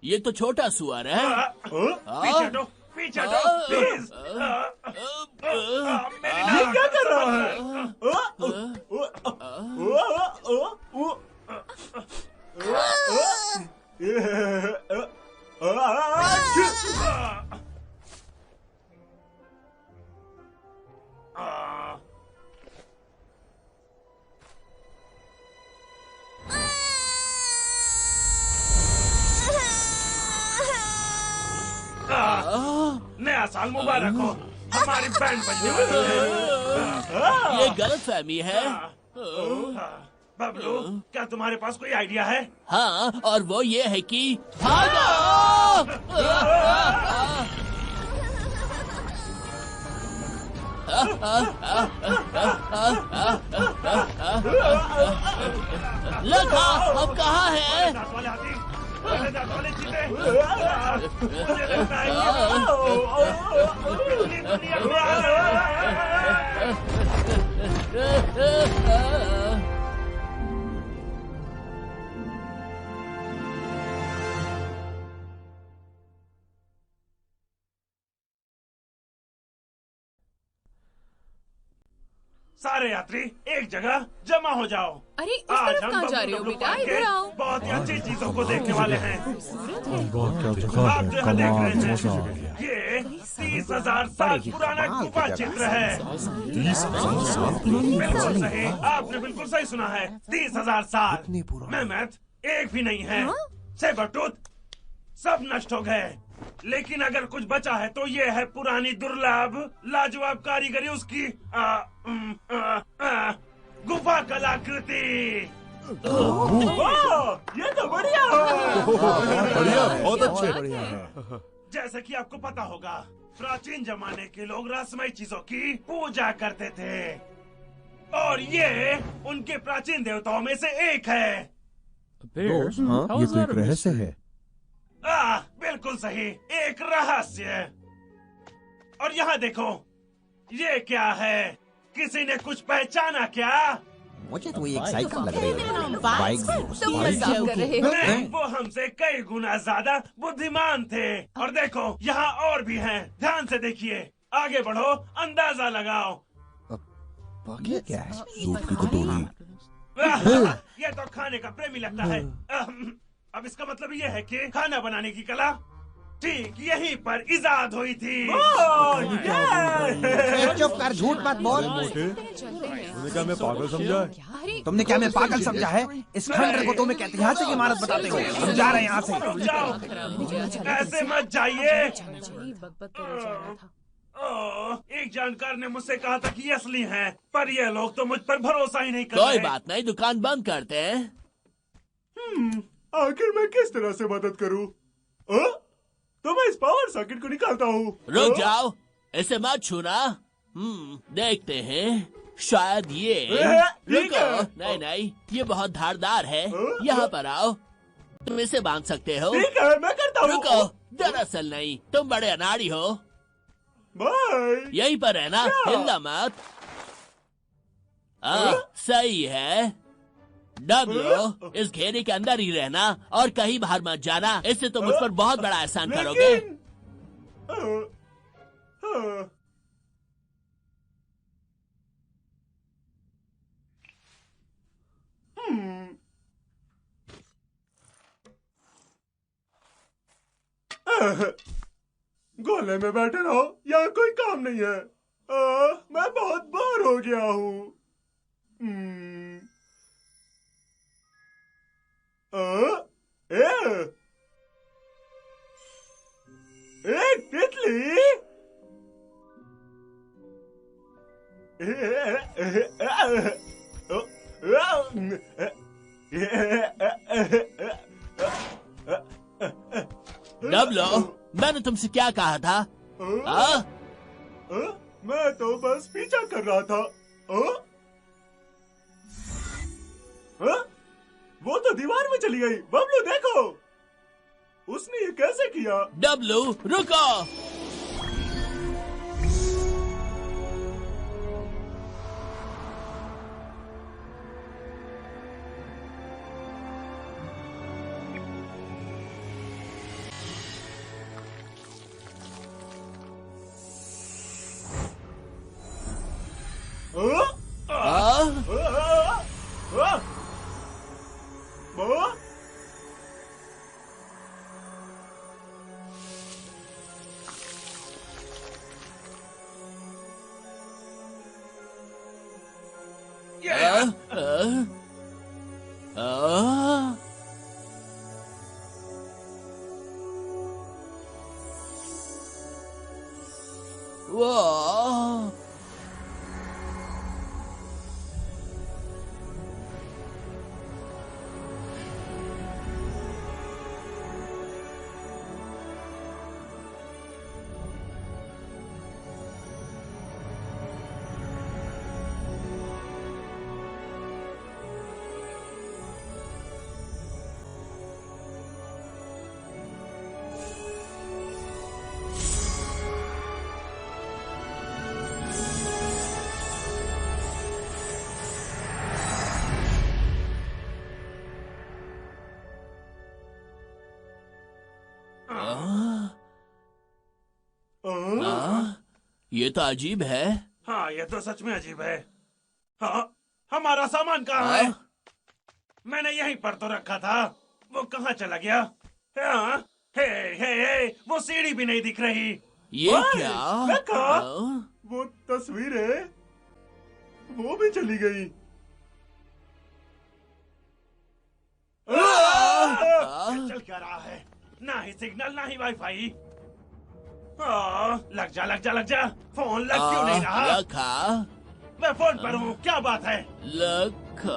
ये तो छोटा सुअर है। पीछे हटो, पीछे हटो, प्लीज। ये क्या कर रहा है? नया साल मुबारक हो। हमारी बैंड बजने वाली है। ये गलतफहमी है। बबलू, क्या तुम्हारे पास कोई आइडिया है? हाँ, और वो ये है कि भागो। लखा, हम कहाँ हैं? दांत वाले हाथी, दांत वाले चीते। मुझे लगता है कि दुनिया में आ रहा है। सारे यात्री एक जगह जमा हो जाओ। अरे इस तरफ कहाँ जा रहे हो बेटा? इधर आओ। बहुत ही अच्छी चीजों को देखने वाले हैं। आप जो यहाँ देख रहे हैं, ये 30,000 साल पुराना गुफा चित्र है। 30,000 बिल्कुल सही, आपने बिल्कुल सही सुना है। 30,000 साल। मेहमत एक भी नहीं है। सेबरटूथ सब नष्ट हो गए। लेकिन अगर कुछ बचा है तो ये है पुरानी दुर्लभ लाजवाब कारीगरी उसकी गुफा कलाकृति। ये तो बढ़िया बढ़िया, बहुत अच्छे। जैसा कि आपको पता होगा, प्राचीन जमाने के लोग रहस्यमय चीजों की पूजा करते थे और ये उनके प्राचीन देवताओं में से एक है। ये तो एक रहस्य है। बिल्कुल सही, एक रहस्य। और यहाँ देखो, ये क्या है? किसी ने कुछ पहचाना क्या? मुझे तो ये एक साइकिल लग रही है। तुम मजाक कर रहे हो? नहीं, वो हमसे कई गुना ज्यादा बुद्धिमान थे। और देखो, यहाँ और भी हैं। ध्यान से देखिए, आगे बढ़ो, अंदाजा लगाओ। ये क्या है? दूध की कटोरी। ये तो खाने का प्रेमी लगता है। अब इसका मतलब ये है कि खाना बनाने की कला ठीक यहीं पर इजाद हुई थी। चुप कर, झूठ मत बोल। तुमने क्या मैं पागल समझा है? तुमने क्या मैं पागल समझा है? इस खंडर को तुम एक ऐतिहासिक इमारत बताते हो। हम जा रहे हैं यहाँ से। रुक जाओ, ऐसे मत जाइए। एक जानकार ने मुझसे कहा था कि ये असली हैं, पर ये लोग तो मुझ पर भरोसा ही नहीं कर रहे। कोई बात नहीं, दुकान बंद करते हैं। आखिर मैं किस तरह से मदद करूं? तो मैं इस पावर सॉकेट को निकालता हूँ। रुक जाओ, इसे मत छूना। देखते हैं, शायद ये रुको। नहीं, ये बहुत धारदार है। यहाँ पर आओ, तुम इसे बांध सकते हो। ठीक है, मैं करता हूँ। रुको, दरअसल नहीं, तुम बड़े अनाड़ी हो। बाय। यहीं पर रहना, हिलना मत। सही है। डब्ल्यू, इस घेरे के अंदर ही रहना और कहीं बाहर मत जाना। इससे तुम मुझ पर बहुत बड़ा एहसान करोगे। गोले में बैठे रहो, यहाँ कोई काम नहीं है। मैं बहुत बोर हो गया हूँ। एक तितली। डब्ल्यू, मैंने तुमसे क्या कहा था? मैं तो बस पीछा कर रहा था। वो तो दीवार में चली गई। बबलू देखो, उसने ये कैसे किया? डब्ल्यू, रुको। वाह! ये तो अजीब है। हाँ, ये तो सच में अजीब है। हाँ, हमारा सामान कहाँ है? मैंने यहीं पर तो रखा था। वो कहाँ चला गया? हाँ, हे, वो सीढ़ी भी नहीं दिख रही। ये क्या? लका, वो तस्वीरें वो भी चली गई। चल क्या रहा है? ना ही सिग्नल ना ही वाईफाई। लग जा। फोन लग क्यों नहीं रहा? लखा, मैं फोन पर हूँ, क्या बात है? लखा।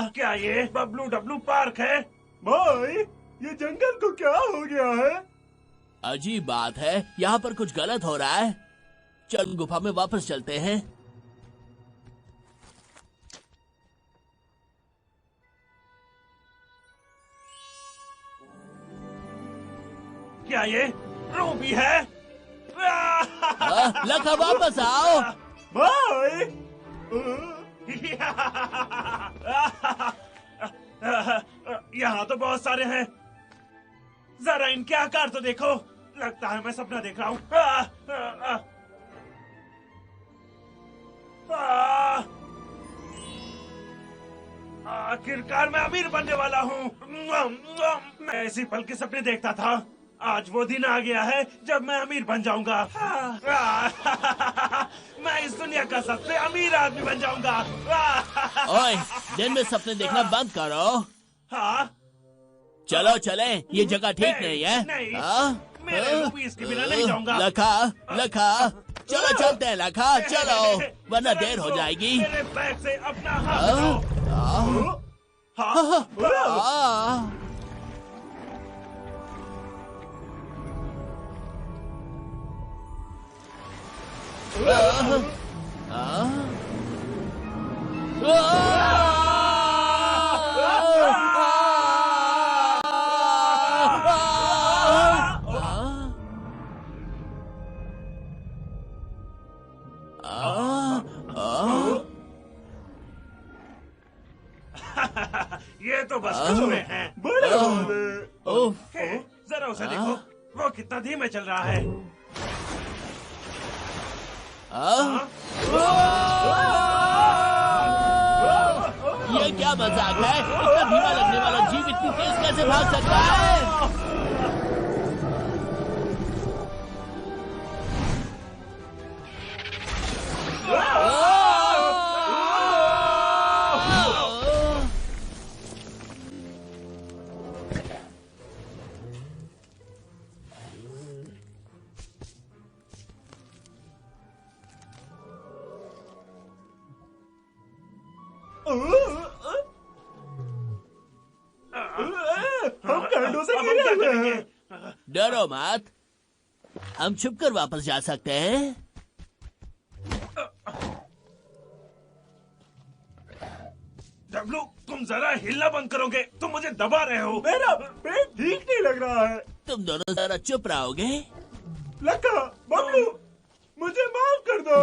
क्या ये बबलू डब्लू पार्क है? भाई, ये जंगल को क्या हो गया है? अजीब बात है, यहाँ पर कुछ गलत हो रहा है। चल गुफा में वापस चलते हैं। क्या ये रूबी है? लखा वापस आओ। भाई, यहाँ तो बहुत सारे हैं। जरा इनके आकार तो देखो। लगता है मैं सपना देख रहा हूँ। आखिरकार मैं अमीर बनने वाला हूँ। मैं इसी पल के सपने देखता था। आज वो दिन आ गया है जब मैं अमीर बन जाऊंगा। मैं इस दुनिया का सबसे अमीर आदमी बन जाऊंगा। ओए, दिन में सपने देखना बंद करो। हाँ, चलो चले, ये जगह ठीक नहीं है। नहीं, हाँ? मेरे रुपीस के बिना नहीं जाऊंगा। लखा, चलो चलते हैं लखा, चलो, वरना देर हो जाएगी। मेरे बैग से अपना हाथ हटाओ। हाँ, ये तो बस कछुए हैं। बड़े वाले। हे, जरा उसे देखो, वो कितना धीमे चल रहा है। ये क्या मजाक है? इतना धीमा लगने वाला जीव इतनी तेज कैसे भाग सकता है? हम गाड़ियों से गिरे हुए हैं। डरो मत, हम छुपकर वापस जा सकते हैं। डब्लू, तुम जरा हिलना बंद करोगे? तुम मुझे दबा रहे हो। मेरा पेट ठीक नहीं लग रहा है। तुम दोनों जरा चुप रहोगे? लका, बबलू, मुझे माफ कर दो।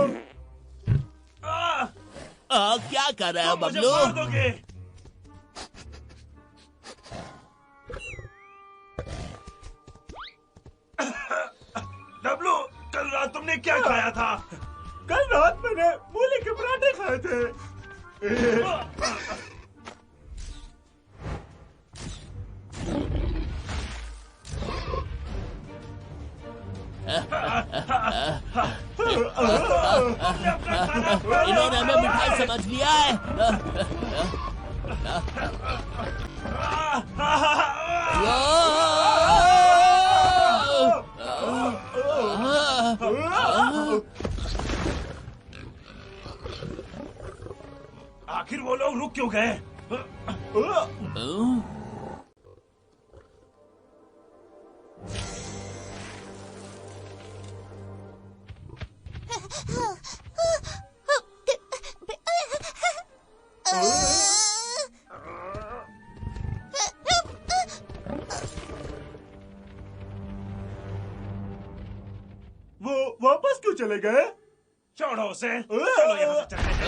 क्या कर रहे हो तुम मुझे बबलू? मार दोगे। डब्लू, कल रात तुमने क्या खाया था? कल रात मैंने मूली के पराठे खाए थे। इन्होंने हमें मिठाई समझ लिया है। आखिर वो लोग रुक क्यों गए? वो वापस क्यों चले गए? छोड़ो उसे, चलो यहाँ से चलते हैं।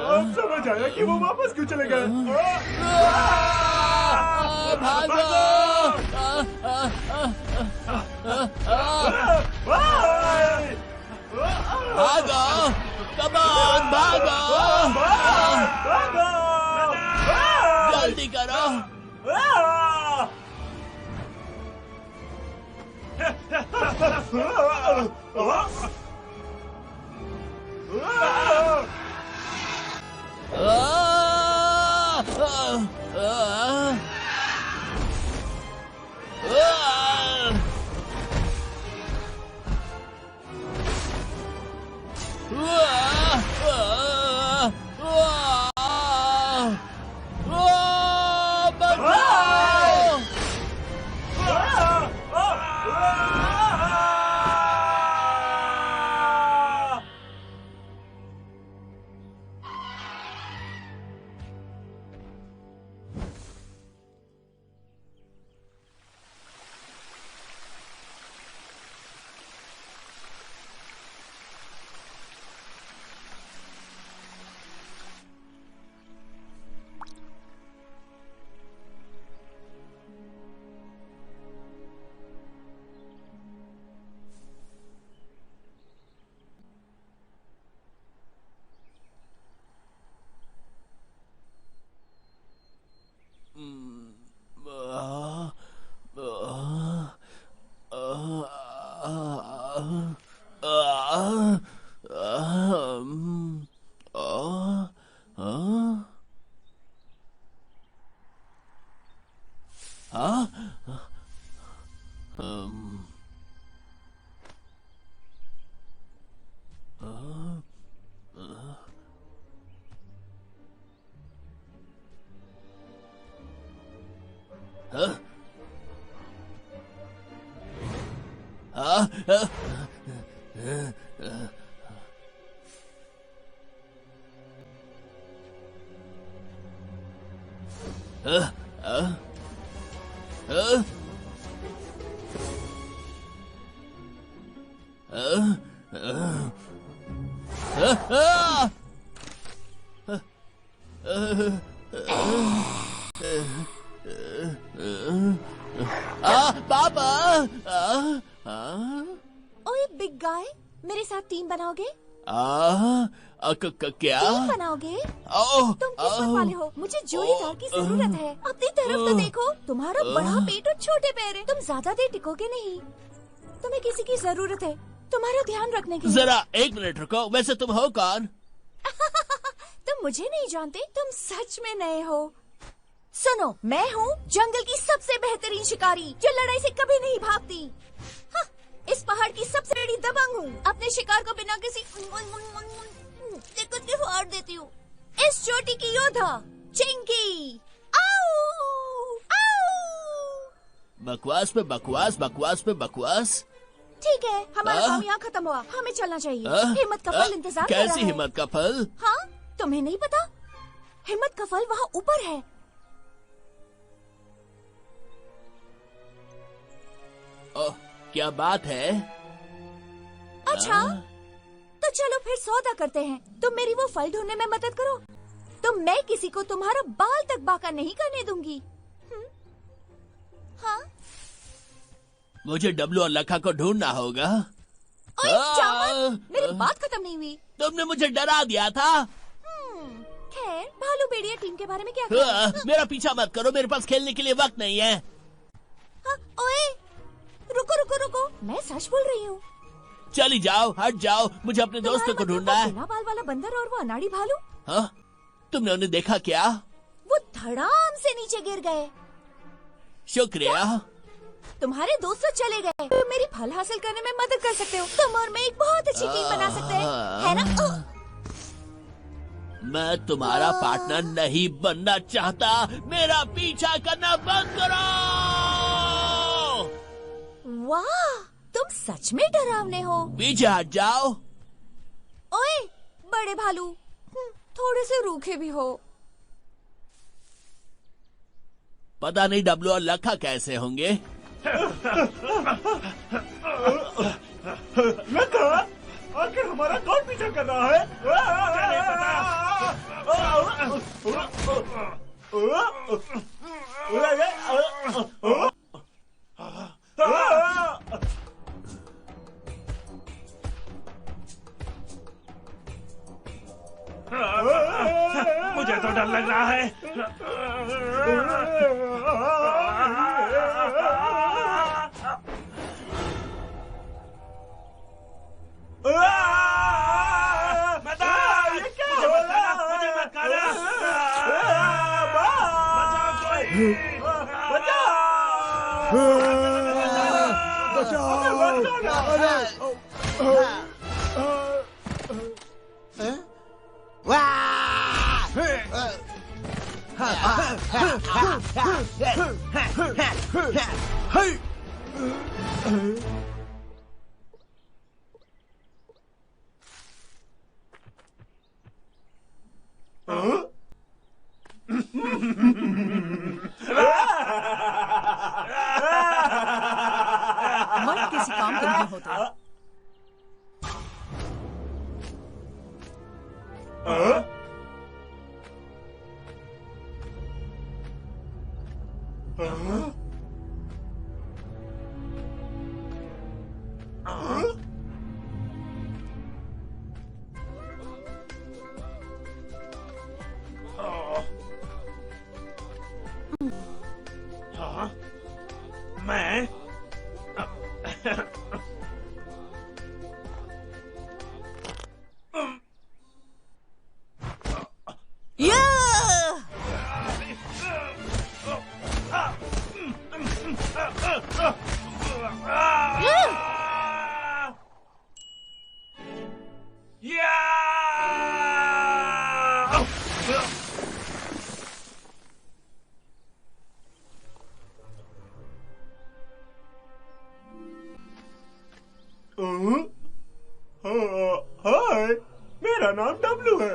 अब समझ आया कि वो वापस क्यों चले गए। भागो! भागो! कम ऑन, भागो! जल्दी करो! पापा! ओए बिग गाय, मेरे साथ टीम बनाओगे? क्या? टीम बनाओगे? तुम किस्मत वाले हो, मुझे जोड़ीदार की जरूरत है। अपनी तरफ तो देखो, तुम्हारा बड़ा पेट और छोटे पैर है, तुम ज्यादा देर टिकोगे नहीं। तुम्हें किसी की जरूरत है, तुम्हारा ध्यान रखने की। जरा 1 मिनट रुको, वैसे तुम हो कौन? तुम मुझे नहीं जानते, तुम सच में नए हो। सुनो, मैं हूँ जंगल की सबसे बेहतरीन शिकारी जो लड़ाई से कभी नहीं भागती। हाँ, इस पहाड़ की सबसे बड़ी दबंग हूँ। अपने शिकार को बिना किसी दिक्कत के फाड़ देती हूँ। इस चोटी की योद्धा चिंकी। आओ! आओ! बकवास पे बकवास, बकवास पे बकवास। ठीक है, हमारा काम यहाँ खत्म हुआ, हमें चलना चाहिए। हिम्मत का फल इंतजार कर रहा है। कैसी हिम्मत का फल? हाँ, तुम्हें नहीं पता? हिम्मत का फल वहाँ ऊपर है। क्या बात है? अच्छा, तो चलो फिर सौदा करते हैं। तुम मेरी वो फल ढूंढने में मदद करो, तो मैं किसी को तुम्हारा बाल तक बाका नहीं करने दूंगी। हाँ? मुझे डब्लू और लखा को ढूंढना होगा। ओए जामन, मेरी बात खत्म नहीं हुई। तुमने मुझे डरा दिया था। भालू भेड़िया टीम के बारे में क्या कहना? मेरा पीछा मत करो, मेरे पास खेलने के लिए वक्त नहीं है। हाँ, ओए, रुको रुको रुको, मैं सच बोल रही हूँ। चली जाओ, हट जाओ, मुझे अपने दोस्तों को ढूंढना है। बिना बाल वाला बंदर और वो अनाड़ी भालू। हाँ, तुमने उन्हें देखा क्या? वो धड़ाम से नीचे गिर गए। शुक्रिया। तुम्हारे दोस्त तो चले गए, तुम मेरी फल हासिल करने में मदद कर सकते हो। तुम और मैं एक बहुत अच्छी टीम बना सकते हैं, है ना? मैं तुम्हारा पार्टनर नहीं बनना चाहता। मेरा पीछा करना बंद करो। वाह, तुम सच में डरावने हो। पीछे हट जाओ। ओए, बड़े भालू, थोड़े से रूखे भी हो। पता नहीं डब्लू और लखा कैसे होंगे। लखा, आखिर हमारा कौन पीछा कर रहा है? मुझे तो डर लग रहा है। मुझे मत खाना। मर्द किसी काम के नहीं होते। मैं हाय, मेरा नाम डब्लू है।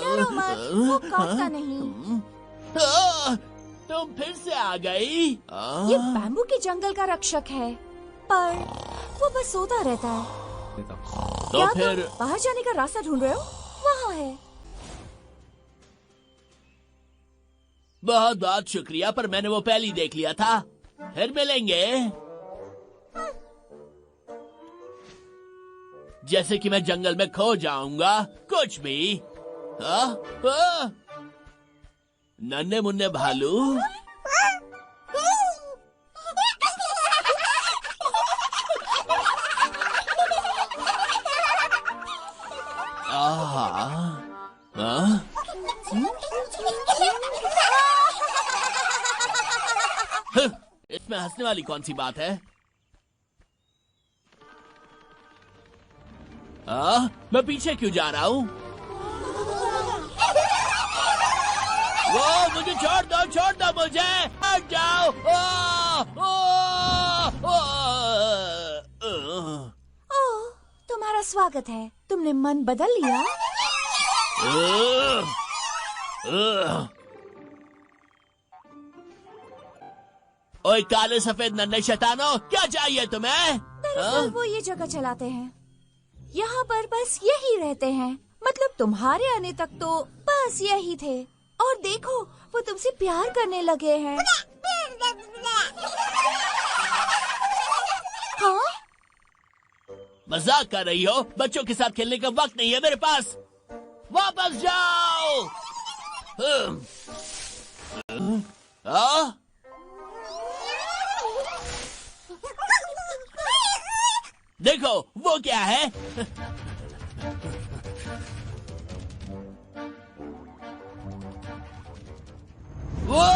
डरो मत, वो काटता नहीं। तुम फिर से आ गई। ये बैम्बू के जंगल का रक्षक है, पर वो बस सोता रहता है। तो क्या फिर तुम बाहर जाने का रास्ता ढूंढ रहे हो? वहाँ है। बहुत बहुत शुक्रिया, पर मैंने वो पहले ही देख लिया था। फिर मिलेंगे। जैसे कि मैं जंगल में खो जाऊंगा, कुछ भी। नन्हे मुन्ने भालू। इसमें हंसने वाली कौन सी बात है? मैं पीछे क्यों जा रहा हूँ? वो मुझे छोड़ दो मुझे, हट जाओ। ओह, तुम्हारा स्वागत है। तुमने मन बदल लिया? ओए काले सफेद नन्हे शैतानो, क्या चाहिए तुम्हें? दरअसल वो ये जगह चलाते हैं, यहाँ पर बस यही रहते हैं। मतलब तुम्हारे आने तक तो बस यही थे, और देखो वो तुमसे प्यार करने लगे हैं। हाँ? मजाक कर रही हो? बच्चों के साथ खेलने का वक्त नहीं है मेरे पास। वापस जाओ। देखो वो क्या है? वो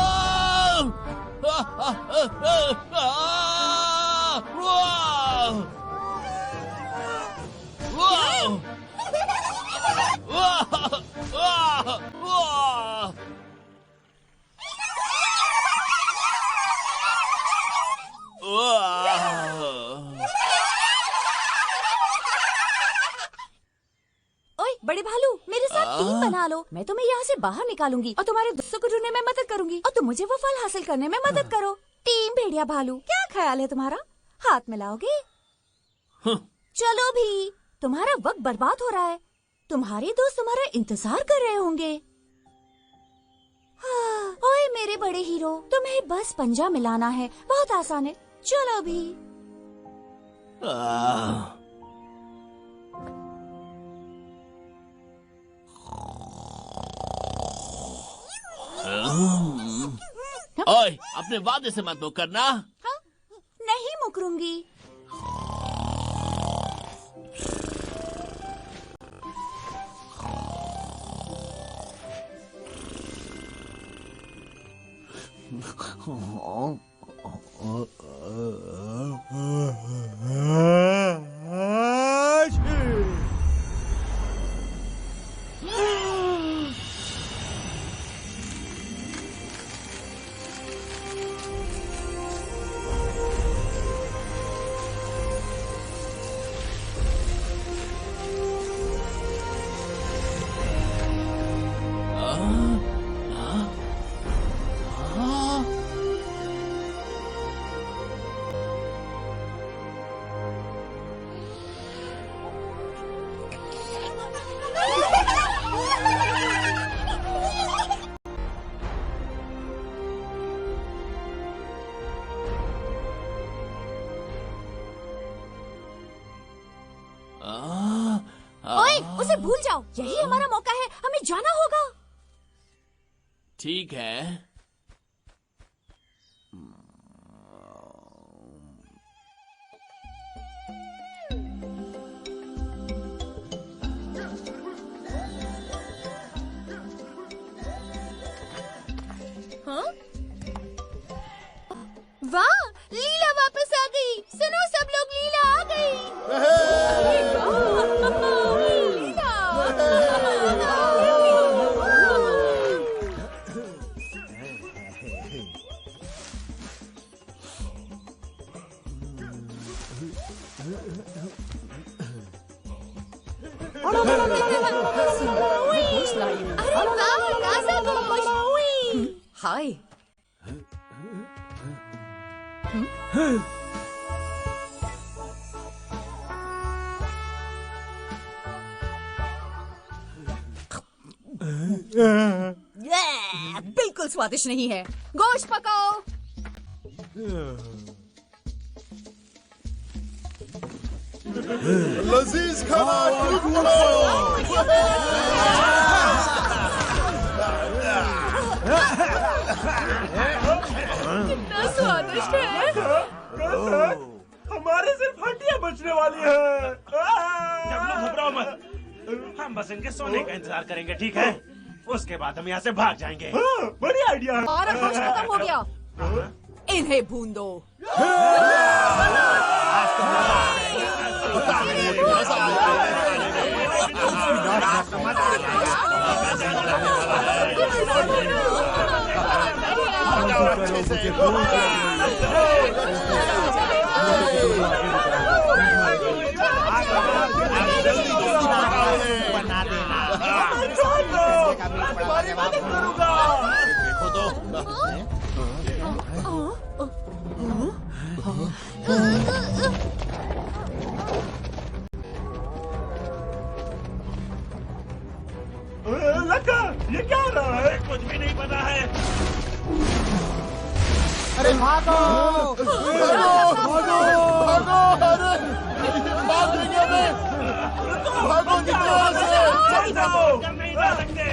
बड़े भालू, मेरे साथ टीम बना लो। मैं तुम्हें यहाँ से बाहर निकालूंगी और तुम्हारे दोस्तों को ढूंढने में मदद करूंगी, और तुम मुझे वो फल हासिल करने में मदद करो। टीम भेड़िया भालू, क्या ख्याल है तुम्हारा? हाथ मिलाओगे? चलो भी, तुम्हारा वक्त बर्बाद हो रहा है। तुम्हारे दोस्त तुम्हारा इंतजार कर रहे होंगे। ओए मेरे बड़े हीरो, तुम्हें बस पंजा मिलाना है, बहुत आसान है। चलो भी। ओए अपने वादे से मत मुकरना। हाँ? नहीं मुकरूंगी। ओए, उसे भूल जाओ। यही हमारा मौका है, हमें जाना होगा। ठीक है। हाँ? वाह, लीला वापस आ गई। सुनो सब लोग, लीला आ गई। अरे वाह, काज़ा खुश। हाय। बिल्कुल स्वादिष्ट नहीं है। गोश्त पकाओ। लजीज खाना कितना स्वादिष्ट है। हमारे सिर्फ हड्डियां बचने वाली है। जब लोग घबराओ मत, हम बस इनके सोने का इंतजार करेंगे, ठीक है? उसके बाद हम यहाँ से भाग जाएंगे। बड़ी आइडिया है। और गोश्त खत्म हो गया। इन्हें भून दो। Oh, तुम्हारी मदद करूंगा। देखो तो लक्का, ये क्या हो रहा है? कुछ भी नहीं पता है। अरे भागो! चल जाओ, कर नहीं जा सकते।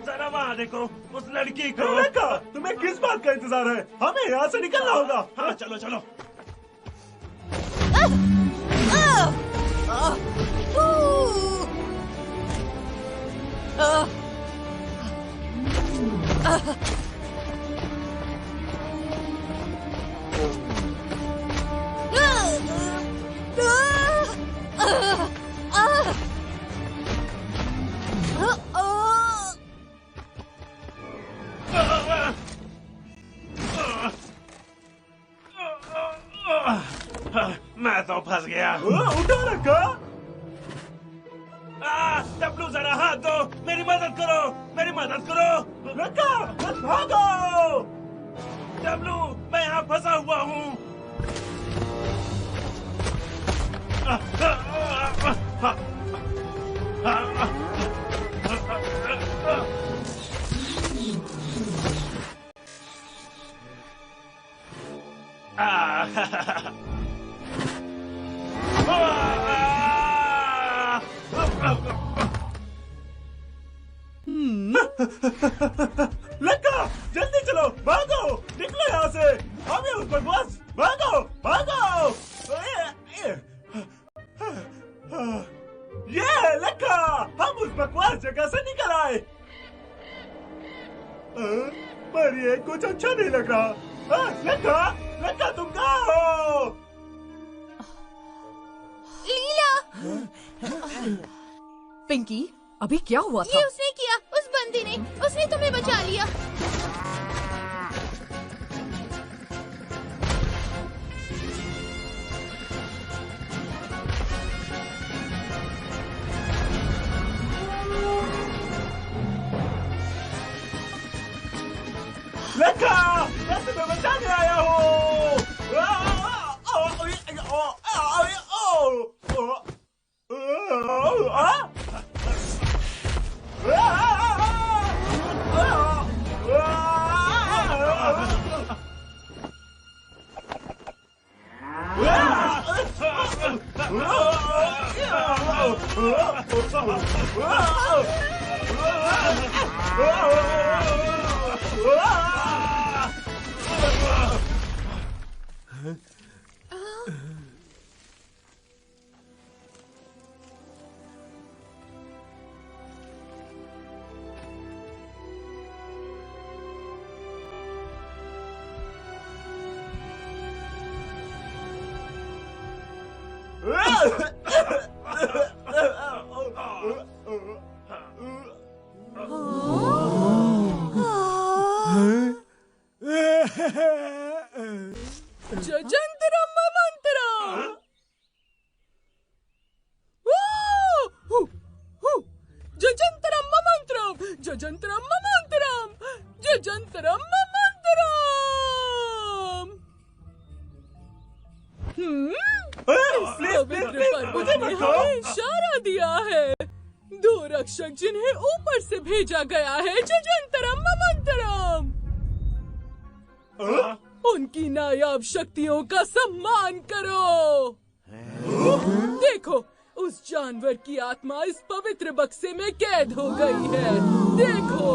जरा वहाँ देखो, उस लड़की को। लक्का, तुम्हें किस बात का इंतजार है? हमें यहाँ से निकलना होगा। हाँ, चलो चलो। मैं तो फंस गया। उठो लक्का। डब्लू जरा हाथ दो, मेरी मदद करो, मेरी मदद करो। लक्का, बस भागो। डब्लू, मैं यहाँ फंसा हुआ हूँ। लक्का, जल्दी चलो, भागो, निकलो यहाँ से। हमें उस पर बस, भागो, भागो। ये लक्का, हम उस बकवास जगह से निकल आए। पर ये कुछ अच्छा नहीं लग रहा। लक्का, लक्का, तुम कहाँ हो? लीला! पिंकी, अभी क्या हुआ था? ये उसने किया, उस बंदी ने। उसने तुम्हें बचा लिया। लक्का, मैं तुम्हें बचाने आया हूँ। जजंतरम मंत्रम। जजंतरम मंत्रम, जजंतरम मंत्रम, जजंतरम मंत्रम। पवित्र पर्वत ने हमें इशारा दिया है। दो रक्षक जिन्हें ऊपर से भेजा गया है, जजंतरम मंत्रम। उनकी नायाब शक्तियों का सम्मान करो। देखो, उस जानवर की आत्मा इस पवित्र बक्से में कैद हो गई है। देखो,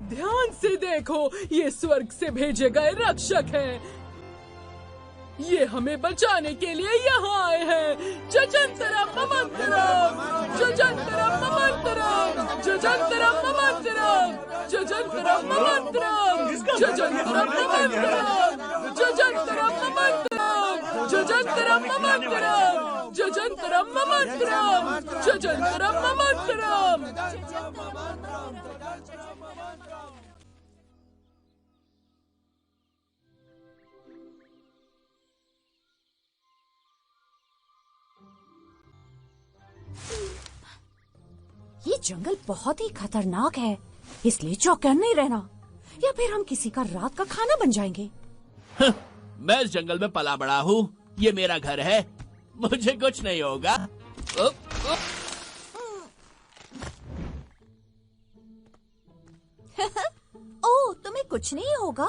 ध्यान से देखो, ये स्वर्ग से भेजे गए रक्षक हैं। ये हमें बचाने के लिए यहाँ आए हैं। जजंतरम ममंतरम, जजंतरम ममंतरम, जजंतरम ममंतरम, जजंतरम ममंतरम, जजंतरम ममंतरम, जजंतरम ममंतरम, जजंतरम ममंतरम, जजंतरम ममंतरम, जजंतरम ममंतरम। ये जंगल बहुत ही खतरनाक है, इसलिए चौकन्ने रहना, या फिर हम किसी का रात का खाना बन जाएंगे। मैं इस जंगल में पला बड़ा हूँ, ये मेरा घर है, मुझे कुछ नहीं होगा। ओह, तुम्हें कुछ नहीं होगा,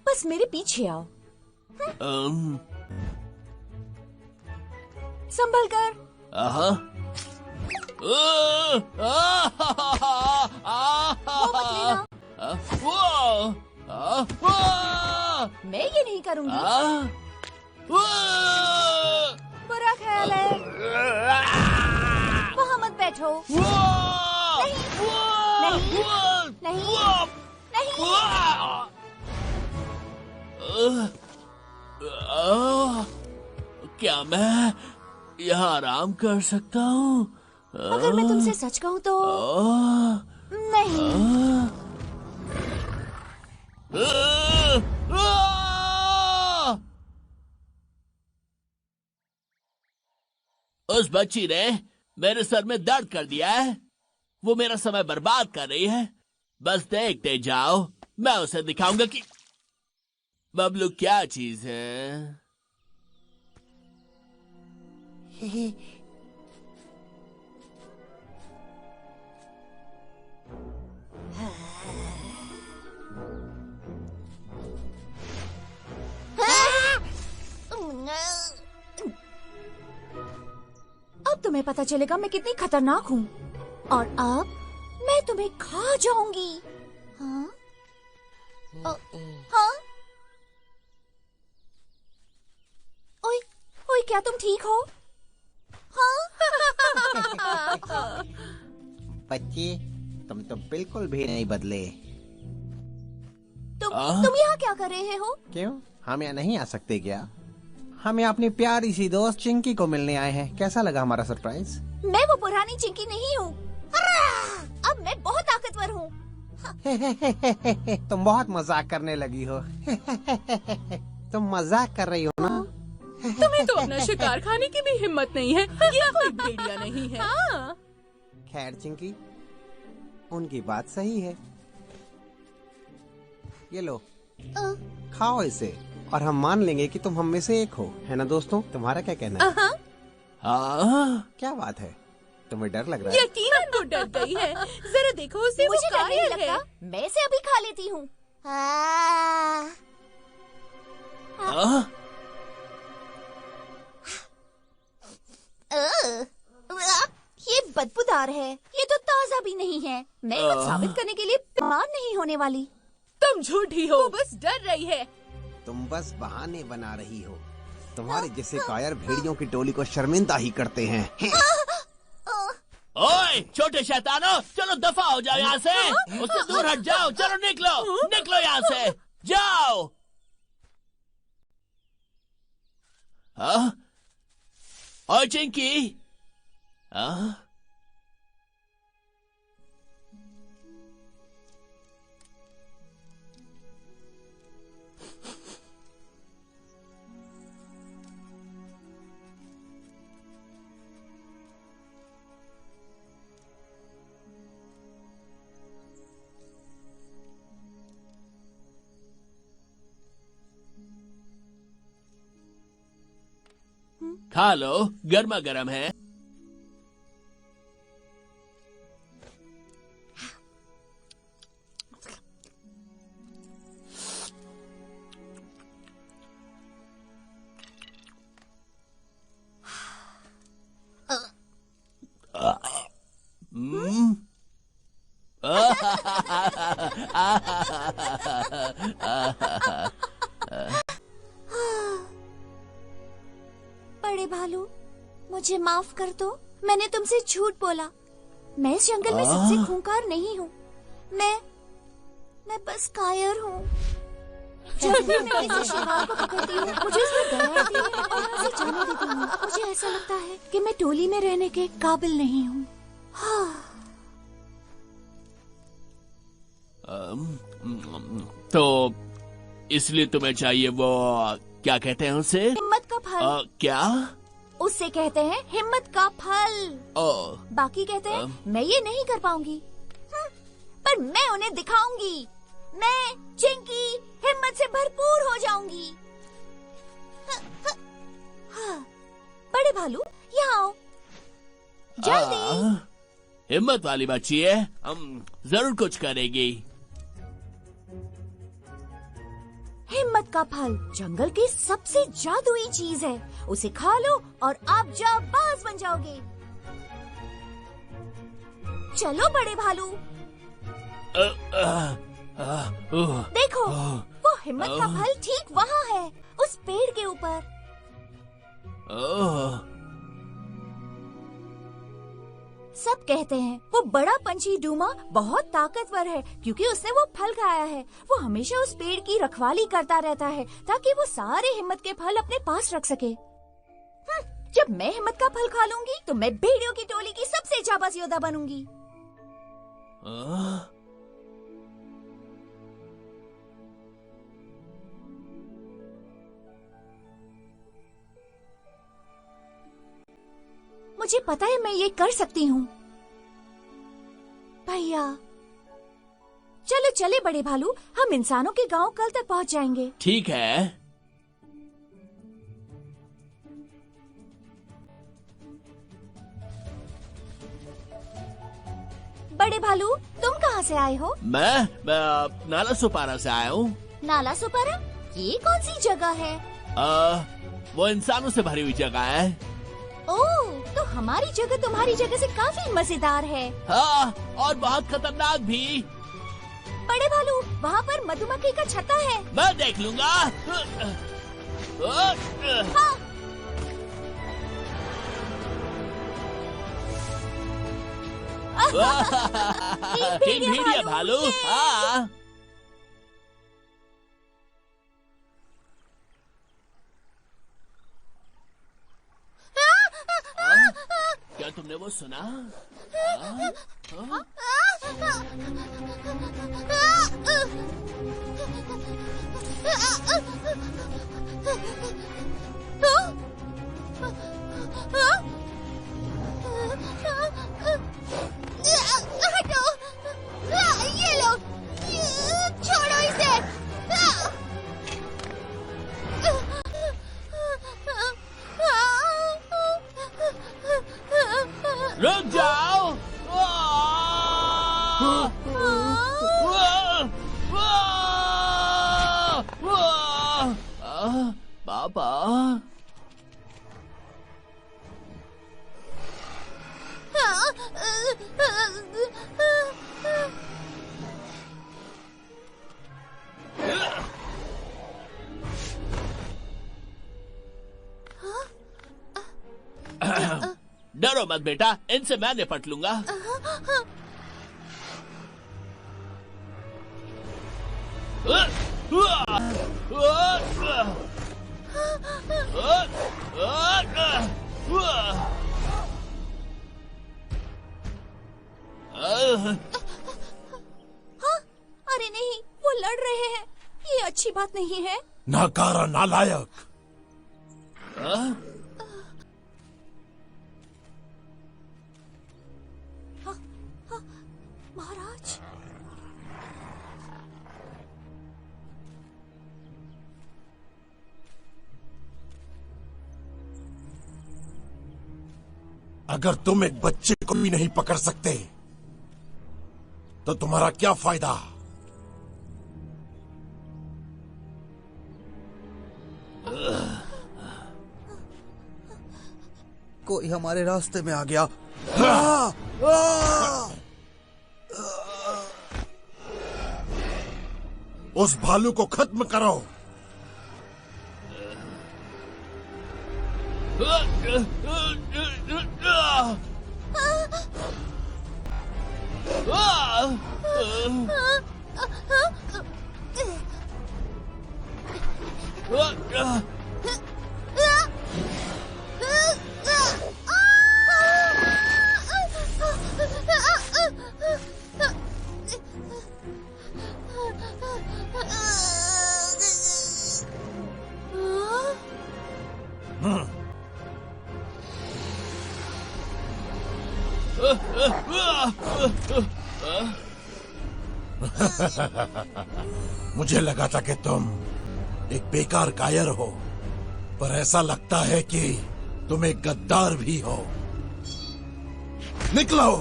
बस मेरे पीछे आओ। संभल कर। वो मत लेना। मैं ये नहीं करूंगी। बुरा ख्याल है, वहाँ मत बैठो। नहीं, नहीं, नहीं, नहीं। क्या मैं यहाँ आराम कर सकता हूँ? अगर मैं तुमसे सच कहूँ तो नहीं। उस बच्ची ने मेरे सर में दर्द कर दिया है, वो मेरा समय बर्बाद कर रही है। बस देखते जाओ, मैं उसे दिखाऊंगा कि बबलू क्या चीज है। अब तुम्हें पता चलेगा मैं कितनी खतरनाक हूँ, और अब मैं तुम्हें खा जाऊंगी। हाँ? हाँ? ओए, ओए, क्या तुम ठीक हो? हाँ? बच्चे, तुम तो बिल्कुल भी नहीं बदले। तुम यहाँ क्या कर रहे हो? क्यों, हम यहाँ नहीं आ सकते क्या? हम यहाँ अपनी प्यारी सी दोस्त चिंकी को मिलने आए हैं। कैसा लगा हमारा सरप्राइज? मैं वो पुरानी चिंकी नहीं हूँ, अब मैं बहुत ताकतवर हूँ। तुम बहुत मजाक करने लगी हो। तुम मजाक कर रही हो ना? तुम्हें तो अपना शिकार खाने की भी हिम्मत नहीं है। ये कोई भेड़िया नहीं है। हाँ। खैर चिंकी, उनकी बात सही है। ये लो, खाओ इसे, और हम मान लेंगे कि तुम हम में से एक हो, है ना दोस्तों? तुम्हारा क्या कहना है? हाँ, क्या बात है, तुम्हें डर लग रहा है? यकीनन वो डर गई है। जरा देखो उसे, वो मुझे डर नहीं कायल है। लगता, मैं इसे अभी खा लेती हूँ। ये बदबूदार है, ये तो ताज़ा भी नहीं है। मैं कुछ साबित करने के लिए बीमार नहीं होने वाली। तुम झूठी हो, बस डर रही है। तुम बस बहाने बना रही हो। तुम्हारे जैसे कायर भेड़ियों की टोली को शर्मिंदा ही करते हैं। ओए छोटे शैतानो, चलो दफा हो जाओ यहाँ से, उससे दूर हट जाओ। चलो निकलो, निकलो यहाँ से, जाओ। हाँ? ओए चिंकी, हाँ? खा लो, गर्मा गर्म है। मुझे माफ कर दो, मैंने तुमसे झूठ बोला। मैं इस जंगल में सबसे खूंखार नहीं हूँ। मैं बस कायर हूँ। जब भी मैं किसी शिकार को पकड़ती हूँ, मुझे उसमें दया आती है और उसे जाने देती हूँ। मुझे ऐसा लगता है कि मैं टोली में रहने के काबिल नहीं हूँ। तो इसलिए तुम्हें चाहिए वो, क्या कहते हैं उसे? हिम्मत का फल। क्या? उससे कहते हैं हिम्मत का फल। बाकी कहते हैं मैं ये नहीं कर पाऊंगी, पर मैं उन्हें दिखाऊंगी। मैं चिंकी हिम्मत से भरपूर हो जाऊंगी। बड़े भालू, यहाँ आओ जल्दी। हिम्मत वाली बच्ची है, हम जरूर कुछ करेगी। हिम्मत का फल जंगल की सबसे जादुई चीज है। उसे खा लो और आप जाबाज बन जाओगे। चलो बड़े भालू। देखो, वो हिम्मत का फल ठीक वहाँ है, उस पेड़ के ऊपर। सब कहते हैं वो बड़ा पंछी डूमा बहुत ताकतवर है क्योंकि उसने वो फल खाया है। वो हमेशा उस पेड़ की रखवाली करता रहता है ताकि वो सारे हिम्मत के फल अपने पास रख सके। जब मैं हिम्मत का फल खा लूंगी तो मैं भेड़ियों की टोली की सबसे जाबाज योद्धा बनूंगी। मुझे पता है मैं ये कर सकती हूँ। भैया चलो चले बड़े भालू, हम इंसानों के गांव कल तक पहुँच जाएंगे। ठीक है। बड़े भालू, तुम कहाँ से आए हो? मैं नाला सुपारा से आया हूँ। नाला सुपारा? ये कौन सी जगह है? वो इंसानों से भरी हुई जगह है। ओह, तो हमारी जगह तुम्हारी जगह से काफी मजेदार है। हाँ, और बहुत खतरनाक भी। बड़े भालू, वहाँ पर मधुमक्खी का छत्ता है। मैं देख लूंगा। हाँ। तीन भेड़िया भालू। हाँ। क्या तुमने वो सुना? हटो, ये लो, छोड़ो इसे। रुक जाओ। पापा, डरो मत बेटा, इनसे मैं निपट लूंगा। अरे नहीं, वो लड़ रहे हैं। ये अच्छी बात नहीं है। नाकारा नालायक। महाराज, अगर तुम एक बच्चे को भी नहीं पकड़ सकते तो तुम्हारा क्या फायदा? कोई हमारे रास्ते में आ गया। उस भालू को खत्म करो। मुझे लगा था कि तुम एक बेकार कायर हो, पर ऐसा लगता है कि तुम एक गद्दार भी हो। निकलो।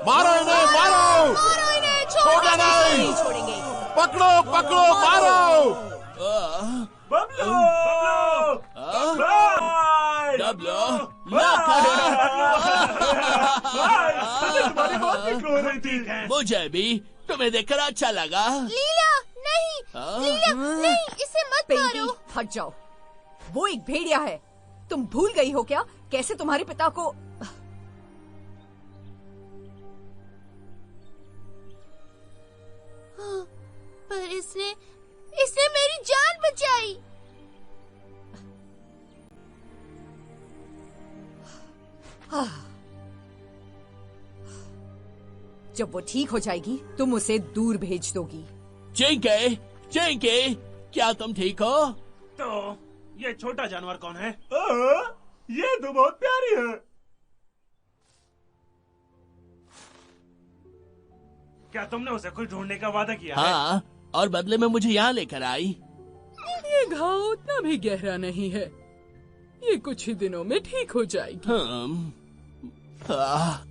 मारो इन्हें, मारो! छोड़ना नहीं! पकड़ो, पकड़ो, मारो! बबलू! डब्लो, तुम्हारी बहुत फिक्र हो रही थी। मुझे भी तुम्हें देखकर अच्छा लगा। लीला नहीं, लीला नहीं, इसे मत मारो। हट जाओ, वो एक भेड़िया है। तुम भूल गई हो क्या कैसे तुम्हारे पिता को? पर इसने मेरी जान बचाई। जब वो ठीक हो जाएगी तुम उसे दूर भेज दोगी। चिंकी, चिंकी, क्या तुम ठीक हो? तो ये छोटा जानवर कौन है? ये तो बहुत प्यारी है। क्या तुमने उसे कुछ ढूंढने का वादा किया है? हाँ, और बदले में मुझे यहाँ लेकर आई। ये घाव उतना भी गहरा नहीं है, ये कुछ ही दिनों में ठीक हो जाएगी।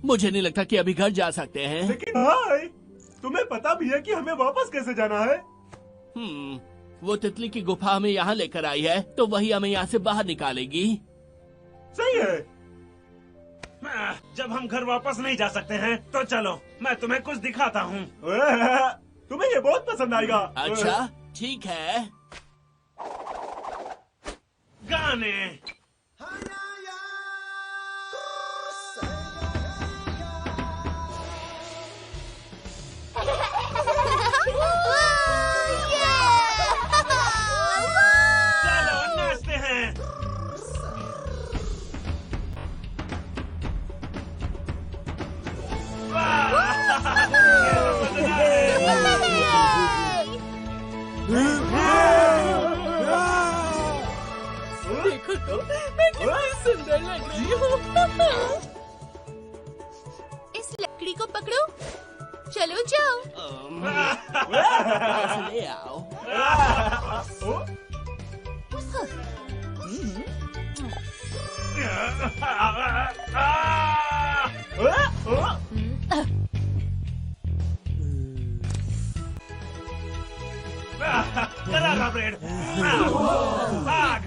मुझे नहीं लगता कि अभी घर जा सकते हैं। लेकिन भाई, तुम्हें पता भी है कि हमें वापस कैसे जाना है? वो तितली की गुफा हमें यहाँ लेकर आई है, तो वही हमें यहाँ से बाहर निकालेगी। सही है। जब हम घर वापस नहीं जा सकते हैं, तो चलो मैं तुम्हें कुछ दिखाता हूँ। तुम्हें ये बहुत पसंद आएगा। अच्छा, ठीक है। गाने। चलो नाचते हैं। देखो तो मैं कितनी सुंदर लग रही हूँ। इस लकड़ी को पकड़ो, चलो जाओ। ले आओ। करारा ब्रेड। भाग।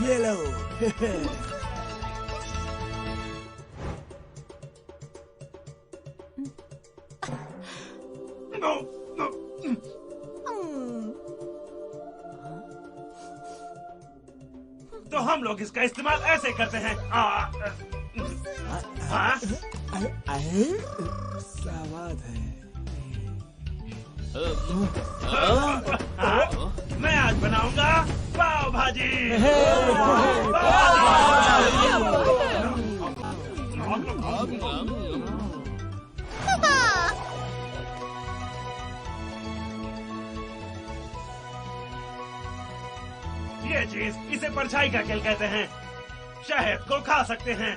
ये लो। तो हम लोग इसका इस्तेमाल ऐसे करते हैं। क्या बात है। मैं आज बनाऊंगा पाव भाजी। ये चीज इसे परछाई का खेल कहते हैं। शहद को खा सकते हैं।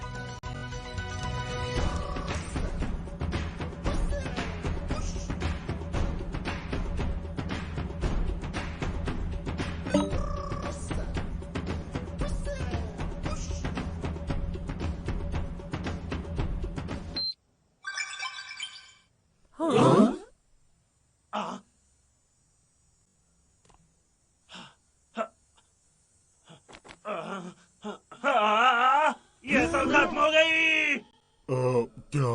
ये सब खत्म हो गई। क्या?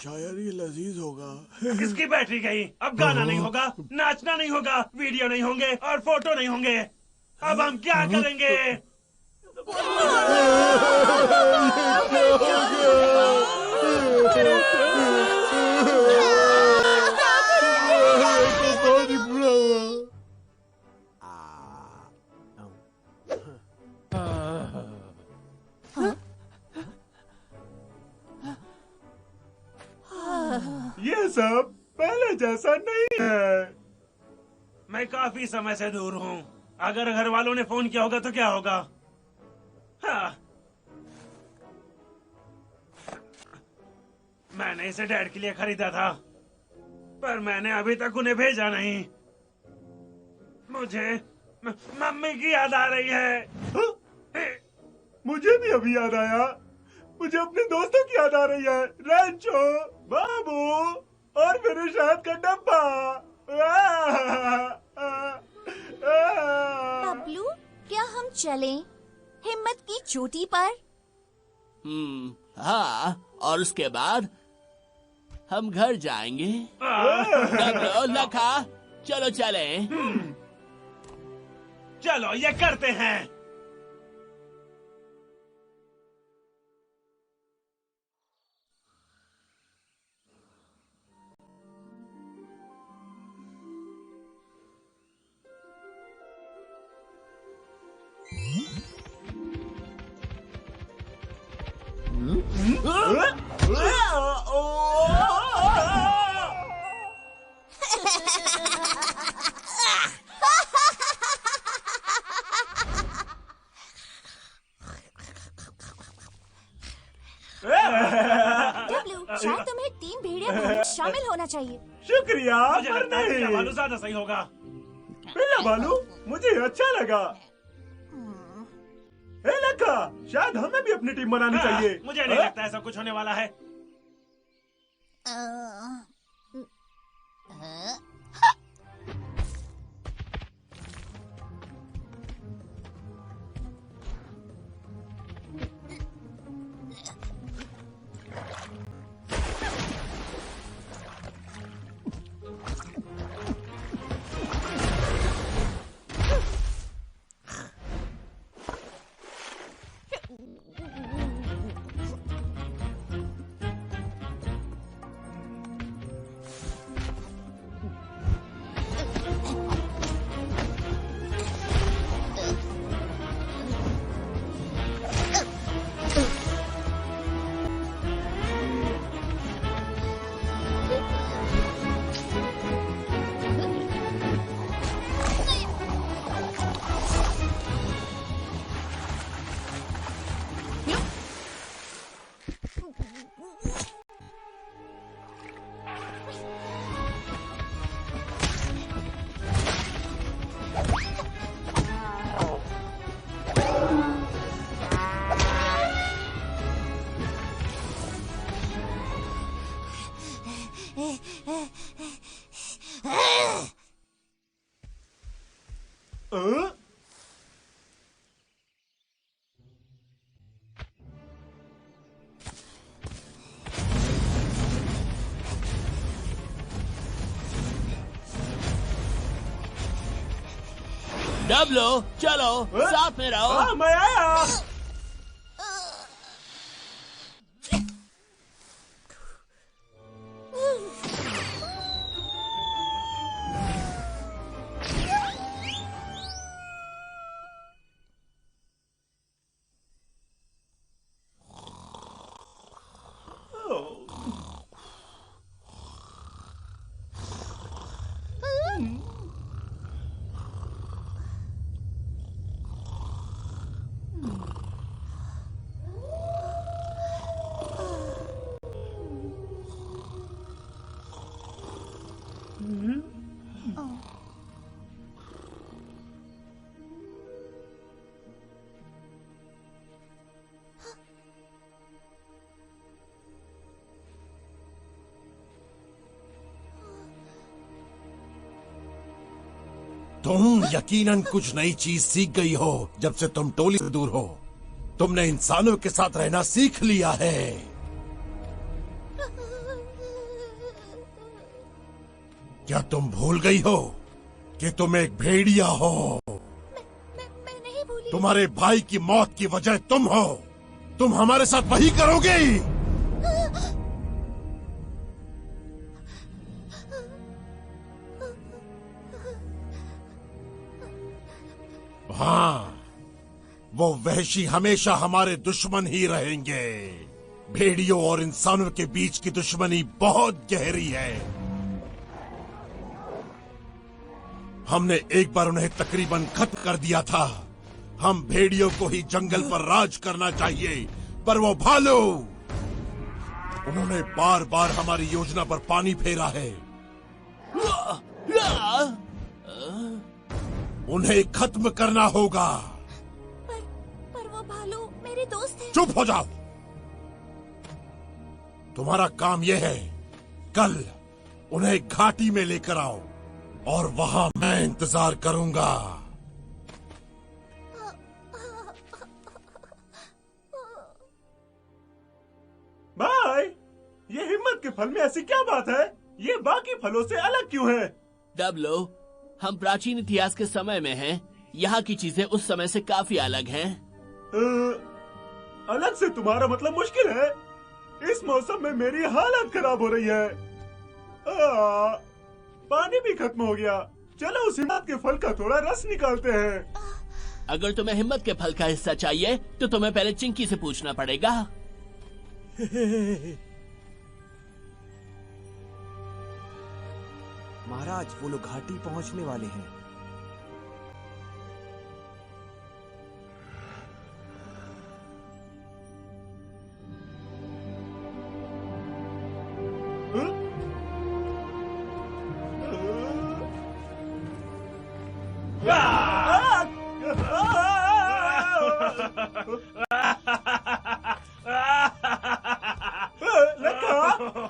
शायद ये लजीज होगा। किसकी बैटरी गई? अब गाना नहीं होगा, नाचना नहीं होगा, वीडियो नहीं होंगे और फोटो नहीं होंगे। अब हम क्या करेंगे? बहुत ही बुरा हुआ। ये सब पहले जैसा नहीं है। मैं काफी समय से दूर हूँ। अगर घर वालों ने फोन किया होगा तो क्या होगा? हाँ। मैंने इसे डैड के लिए खरीदा था, पर मैंने अभी तक उन्हें भेजा नहीं। मुझे मम्मी की याद आ रही है। मुझे भी अभी याद आया। मुझे अपने दोस्तों की याद आ रही है। रैंचो, बाबू और मेरे शहद का डब्बा। बबलू, क्या हम चलें हिम्मत की चोटी पर? हाँ, और उसके बाद हम घर जाएंगे। डब्लो, लखा, चलो चले। चलो ये करते हैं। डब्लू, शायद तुम्हें टीम भेड़िया में शामिल होना चाहिए। शुक्रिया। मुझे लगता है पिल्ला भालू ज्यादा सही होगा। पिल्ला भालू मुझे अच्छा लगा। ए लखा, शायद हमें भी अपनी टीम बनानी चाहिए। मुझे नहीं लगता ऐसा कुछ होने वाला है। डब्लो, चलो साथ में रहो। हाँ, मैं आया। तुम यकीनन कुछ नई चीज सीख गई हो जब से तुम टोली से दूर हो। तुमने इंसानों के साथ रहना सीख लिया है। क्या तुम भूल गई हो कि तुम एक भेड़िया हो? मैं नहीं भूली। तुम्हारे भाई की मौत की वजह तुम हो। तुम हमारे साथ वही करोगी। हाँ, वो वहशी हमेशा हमारे दुश्मन ही रहेंगे। भेड़ियों और इंसानों के बीच की दुश्मनी बहुत गहरी है। हमने एक बार उन्हें तकरीबन खत्म कर दिया था। हम भेड़ियों को ही जंगल पर राज करना चाहिए, पर वो भालू, उन्होंने बार बार हमारी योजना पर पानी फेरा है। उन्हें खत्म करना होगा। पर वो भालू मेरे दोस्त हैं। चुप हो जाओ। तुम्हारा काम यह है, कल उन्हें घाटी में लेकर आओ और वहां मैं इंतजार करूंगा। भाई, ये हिम्मत के फल में ऐसी क्या बात है? ये बाकी फलों से अलग क्यों है? डब्लो, हम प्राचीन इतिहास के समय में हैं। यहाँ की चीजें उस समय से काफी अलग हैं। अलग से तुम्हारा मतलब मुश्किल है। इस मौसम में मेरी हालत खराब हो रही है। पानी भी खत्म हो गया। चलो उस हिम्मत के फल का थोड़ा रस निकालते हैं। अगर तुम्हें हिम्मत के फल का हिस्सा चाहिए तो तुम्हें पहले चिंकी से पूछना पड़ेगा। महाराज, वो लोग घाटी पहुंचने वाले हैं।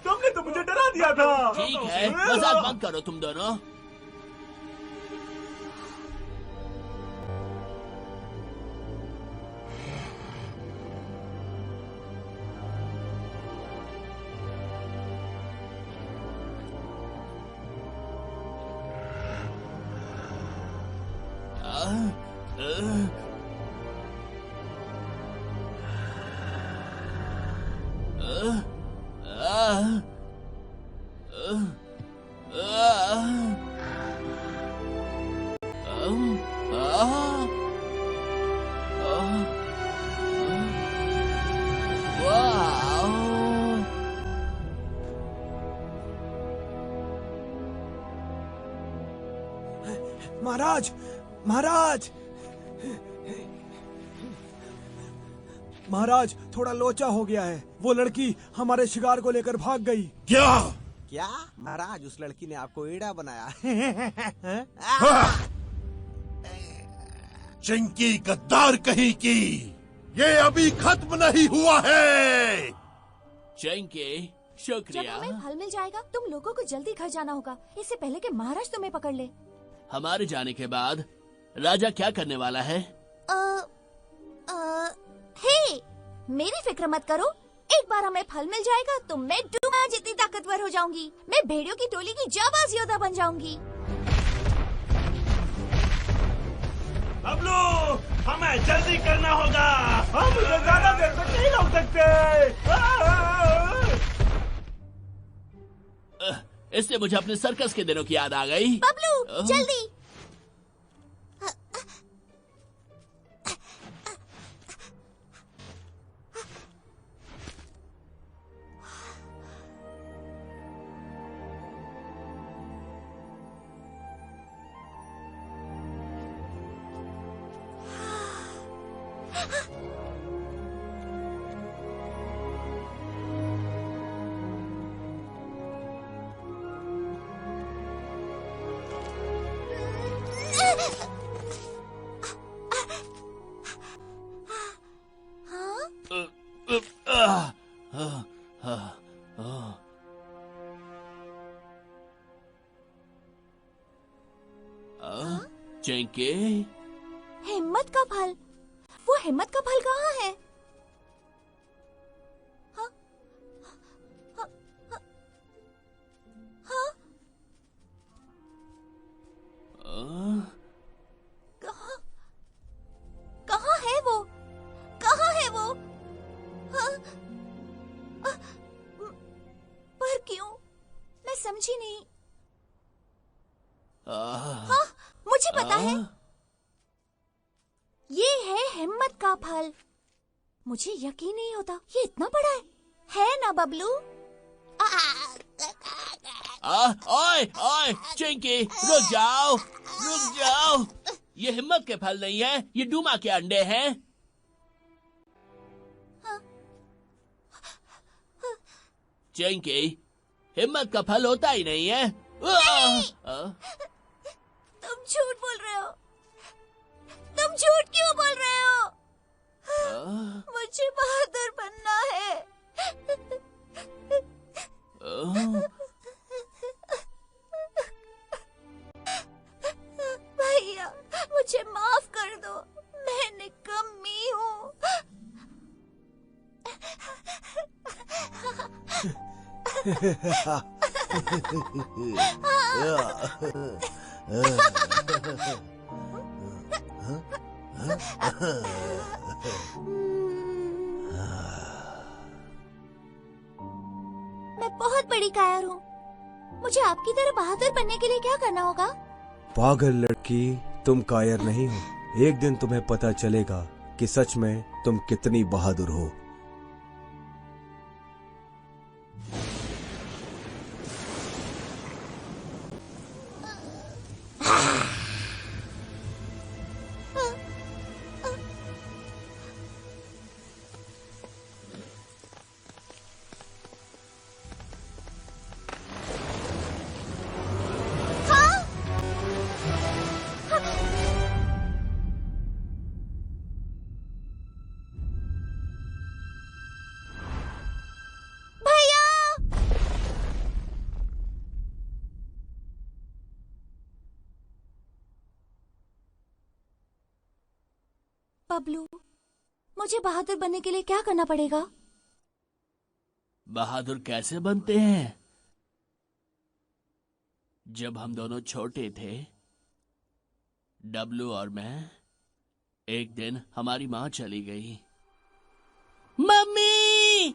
तुमने तो मुझे डरा दिया था। ठीक है, मजाक बंद करो तुम दोनों। महाराज, महाराज, महाराज, थोड़ा लोचा हो गया है। वो लड़की हमारे शिकार को लेकर भाग गई। क्या? क्या महाराज, उस लड़की ने आपको एड़ा बनाया? चिंकी गद्दार कहीं की, ये अभी खत्म नहीं हुआ है। चिंकी, जब शुक्रिया। हमें फल मिल जाएगा तुम लोगों को जल्दी घर जाना होगा, इससे पहले कि महाराज तुम्हें पकड़ ले। हमारे जाने के बाद राजा क्या करने वाला है? हे, मेरी फिक्र मत करो। एक बार हमें फल मिल जाएगा तो मैं डूमा जितनी ताकतवर हो जाऊंगी। मैं भेड़ियों की टोली की जाबाज योद्धा बन जाऊंगी। बबलू, हमें जल्दी करना होगा। हम ज्यादा देर तक नहीं रोक सकते। इससे मुझे अपने सर्कस के दिनों की याद आ गई। बबलू, जल्दी। चिंकी, हिम्मत का फल? वो हिम्मत का फल कहाँ है? हाँ? हाँ? हाँ? कहाँ? कहाँ है वो? कहाँ है वो? हाँ? पर क्यों? मैं समझी नहीं। हाँ, मुझे पता है। ये है हिम्मत का फल। मुझे यकीन नहीं होता ये इतना बड़ा है ना बबलू? ओए ओए चिंकी, रुक जाओ, रुक जाओ। ये हिम्मत के फल नहीं है, ये डूमा के अंडे हैं। चिंकी, हिम्मत का फल होता ही नहीं है। तुम झूठ बोल रहे हो। तुम झूठ क्यों बोल रहे हो? मुझे बहादुर बनना है। भैया, मुझे माफ कर दो। मैं निकम्मी हूँ। मैं बहुत बड़ी कायर हूँ। मुझे आपकी तरह बहादुर बनने के लिए क्या करना होगा? पागल लड़की, तुम कायर नहीं हो। एक दिन तुम्हें पता चलेगा कि सच में तुम कितनी बहादुर हो। बबलू, मुझे बहादुर बनने के लिए क्या करना पड़ेगा? बहादुर कैसे बनते हैं? जब हम दोनों छोटे थे, डब्लू और मैं, एक दिन हमारी माँ चली गई। Mummy,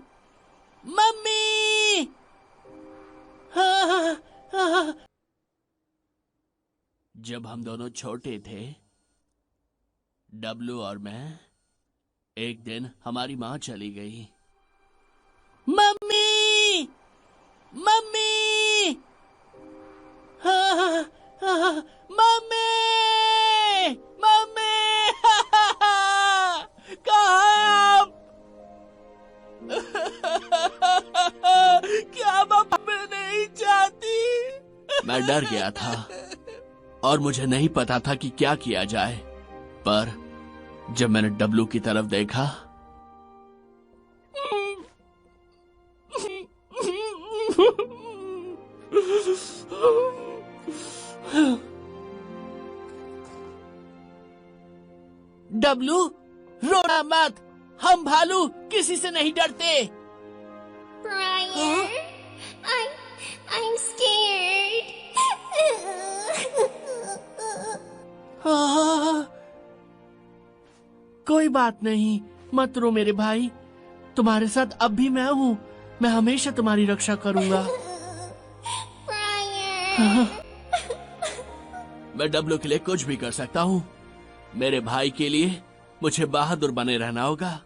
mummy. जब हम दोनों छोटे थे, डब्लू और मैं, एक दिन हमारी माँ चली गई। मम्मी, मम्मी, मम्मी, मम्मी, कहाँ? क्या मम्मी नहीं चाहती? मैं डर गया था और मुझे नहीं पता था कि क्या किया जाए। पर जब मैंने डब्लू की तरफ देखा, डब्लू, रोना मत, हम भालू किसी से नहीं डरते। Brian, I'm scared. कोई बात नहीं, मत रो मेरे भाई। तुम्हारे साथ अब भी मैं हूँ। मैं हमेशा तुम्हारी रक्षा करूंगा। Brian. मैं डब्लू के लिए कुछ भी कर सकता हूँ। मेरे भाई के लिए मुझे बहादुर बने रहना होगा।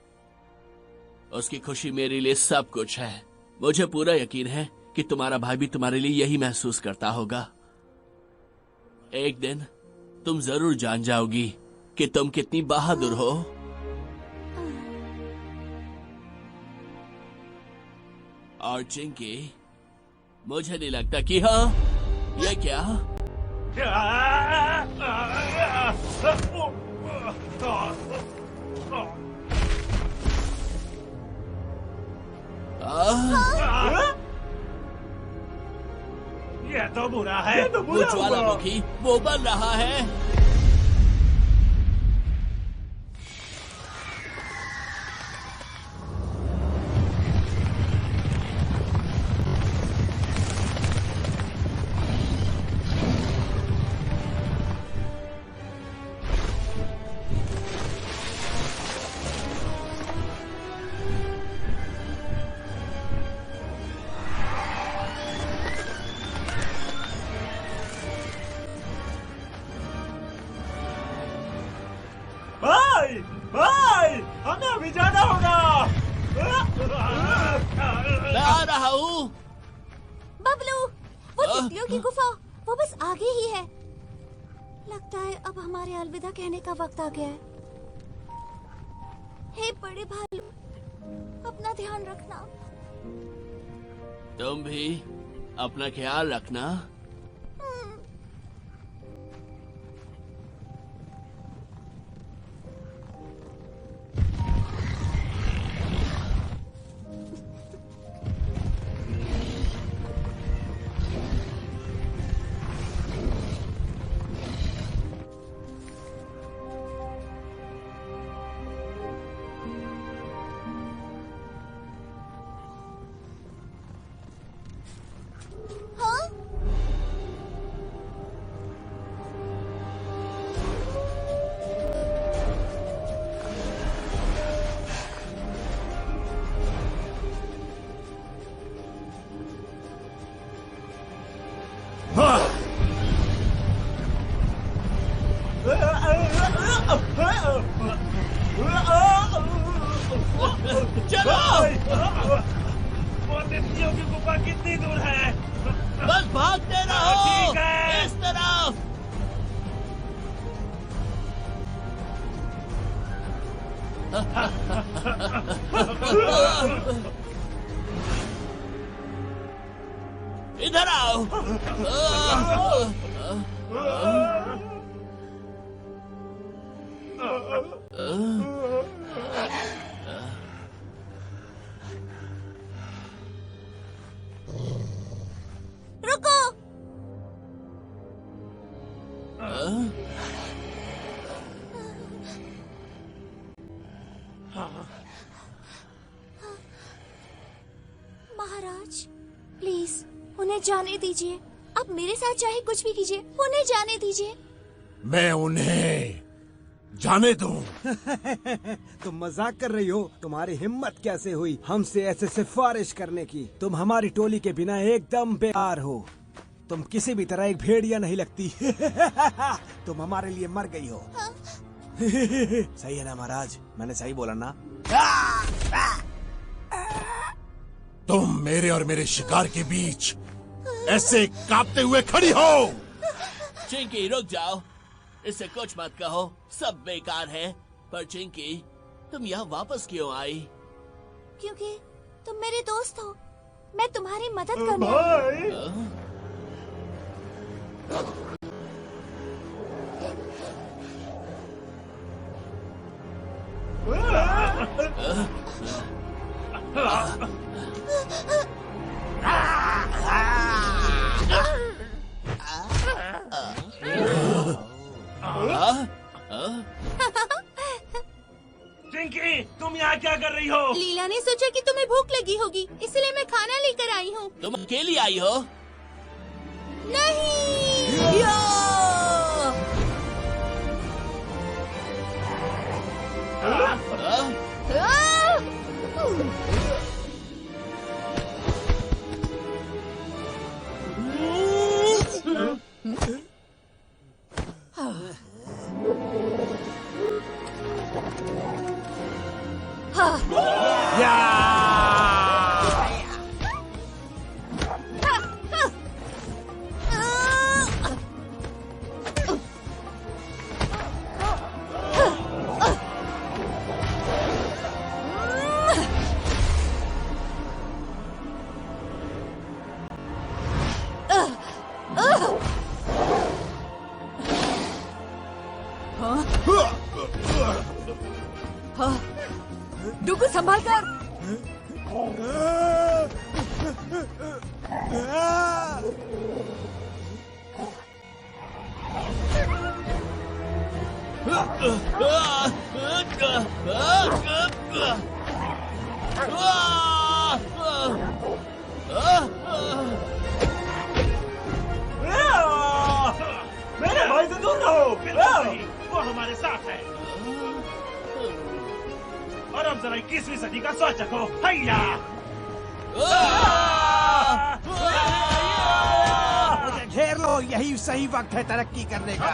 उसकी खुशी मेरे लिए सब कुछ है। मुझे पूरा यकीन है कि तुम्हारा भाई भी तुम्हारे लिए यही महसूस करता होगा। एक दिन तुम जरूर जान जाओगी कि तुम कितनी बहादुर हो। और चिंकी, मुझे नहीं लगता कि हाँ, ये क्या? ये तो बुरा है। वो ज्वालामुखी, वो बन रहा है। भाई भाई हमें अभी जाना होगा। मैं आ रहा हूँ। बबलू, वो तितलियों की गुफा वो बस आगे ही है। लगता है अब हमारे अलविदा कहने का वक्त आ गया है। हे बड़े भालू, अपना ध्यान रखना। तुम भी अपना ख्याल रखना। चलो। वो तितलियों की गुफा कितनी दूर है? बस भागते रहो। ठीक है। इस तरफ। इधर आओ। रुको। महाराज, प्लीज उन्हें जाने दीजिए। आप मेरे साथ चाहे कुछ भी कीजिए, उन्हें जाने दीजिए। मैं उन्हें जाने दूं? तुम मजाक कर रही हो? तुम्हारी हिम्मत कैसे हुई हमसे ऐसे सिफारिश करने की? तुम हमारी टोली के बिना एकदम बेकार हो। तुम किसी भी तरह एक भेड़िया नहीं लगती। तुम हमारे लिए मर गई हो। सही है ना महाराज? मैंने सही बोला ना? तुम मेरे और मेरे शिकार के बीच ऐसे कांपते हुए खड़ी हो? चिंकी रुक जाओ, इससे कुछ मत कहो, सब बेकार है। पर चिंकी, तुम यहाँ वापस क्यों आई? क्योंकि तुम मेरे दोस्त हो। मैं तुम्हारी मदद करने चिंकी, तुम यहाँ क्या कर रही हो? लीला ने सोचा कि तुम्हें भूख लगी होगी, इसलिए मैं खाना लेकर आई हूँ। तुम अकेली आई हो? नहीं। डुगू संभाल कर। मेरे भाई से दूर रहो। वो हमारे साथ है। और अब जरा 21वीं सदी का सोच रखो। हैया! मुझे घेर लो, यही सही वक्त है तरक्की करने का।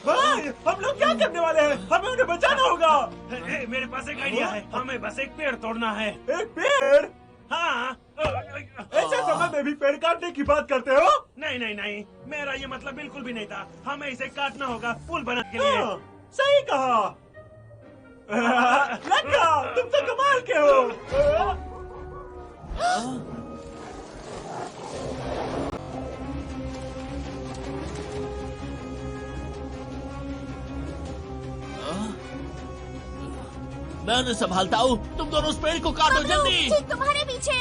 भाई, हम लोग क्या करने वाले हैं? हमें उन्हें बचाना होगा। मेरे पास एक आइडिया है। हमें बस एक पेड़ तोड़ना है। एक पेड़? हाँ। ऐसे समय में भी पेड़ काटने की बात करते हो? नहीं नहीं नहीं, मेरा ये मतलब बिल्कुल भी नहीं था। हमें इसे काटना होगा पुल बनाने के लिए। सही कहा। लड़का, तुम तो कमाल के हो। मैं उन्हें संभालता हूँ। तुम दोनों उस पेड़ को काटो जल्दी। ठीक तुम्हारे पीछे।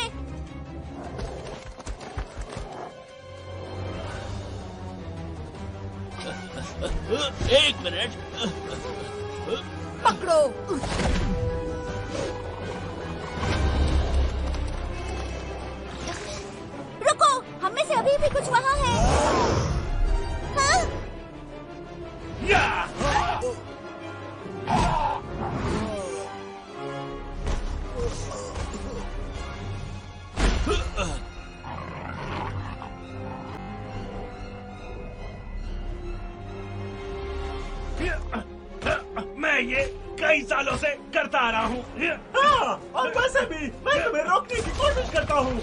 एक मिनट। पकड़ो। रुको, हम में से अभी भी कुछ वहाँ है। हाँ? मैं ये कई सालों से करता आ रहा हूँ। हाँ, और वैसे भी मैं तुम्हें रोकने की कोशिश करता हूँ।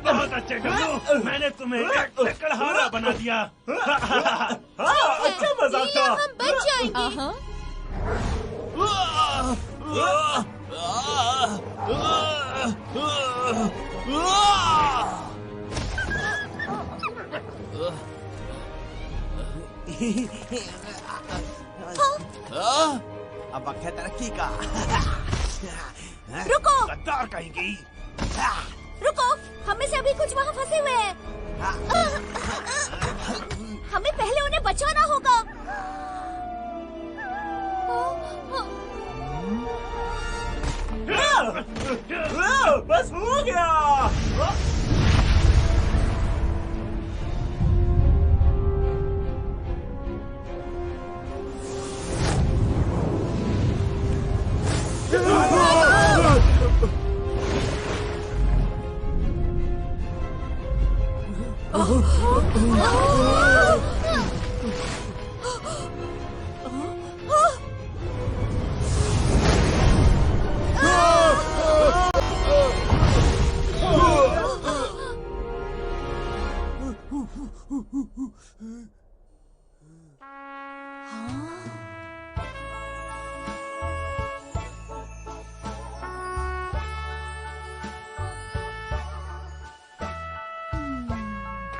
बहुत अच्छे डब्लू, मैंने तुम्हें लकड़हारा बना दिया। अच्छा मजाक था। हम बच जाएंगे। अब वक्त है तरक्की का। रुको, गद्दार कहेंगी। रुको, हम में से अभी कुछ वहाँ फंसे हुए हैं।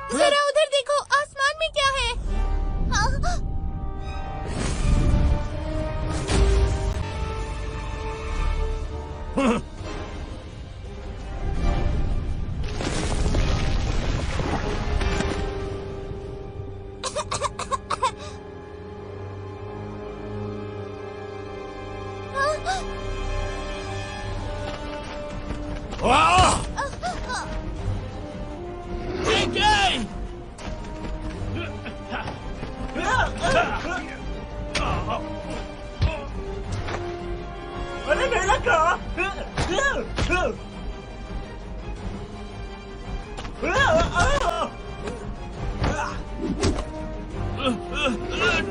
जरा उधर देखो, आसमान में क्या है? अरे नहीं लगा।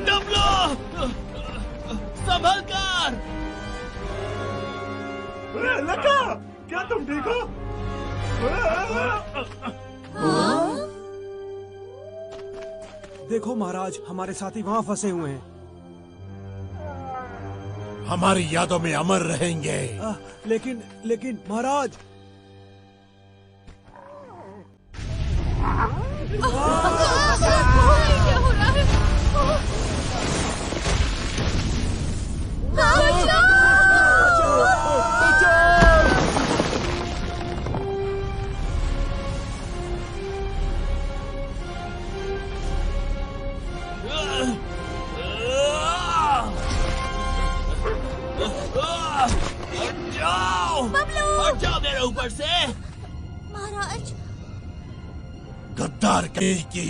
डब्लो, संभल कर। लगा, क्या तुम ठीक हो? देखो महाराज, हमारे साथी वहाँ फंसे हुए हैं। हमारी यादों में अमर रहेंगे। लेकिन महाराज, क्या हो रहा है? हट जाओ मेरे ऊपर से। महाराज, गद्दार कहीं की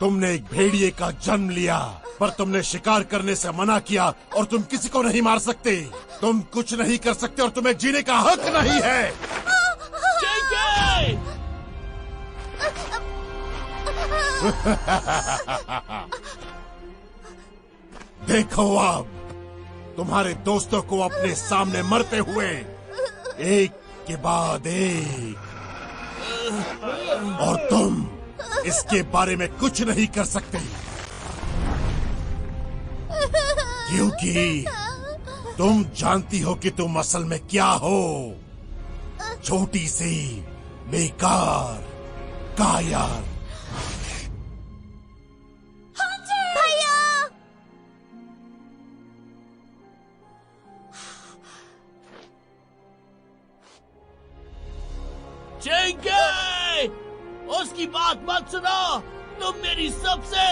तुमने एक भेड़िए का जन्म लिया, पर तुमने शिकार करने से मना किया और तुम किसी को नहीं मार सकते। तुम कुछ नहीं कर सकते और तुम्हें जीने का हक नहीं है। देखो अब तुम्हारे दोस्तों को अपने सामने मरते हुए, एक के बाद एक, और तुम इसके बारे में कुछ नहीं कर सकते, क्योंकि तुम जानती हो कि तुम असल में क्या हो। छोटी सी बेकार कायर। चिंकी, उसकी बात मत सुनो। तुम मेरी सबसे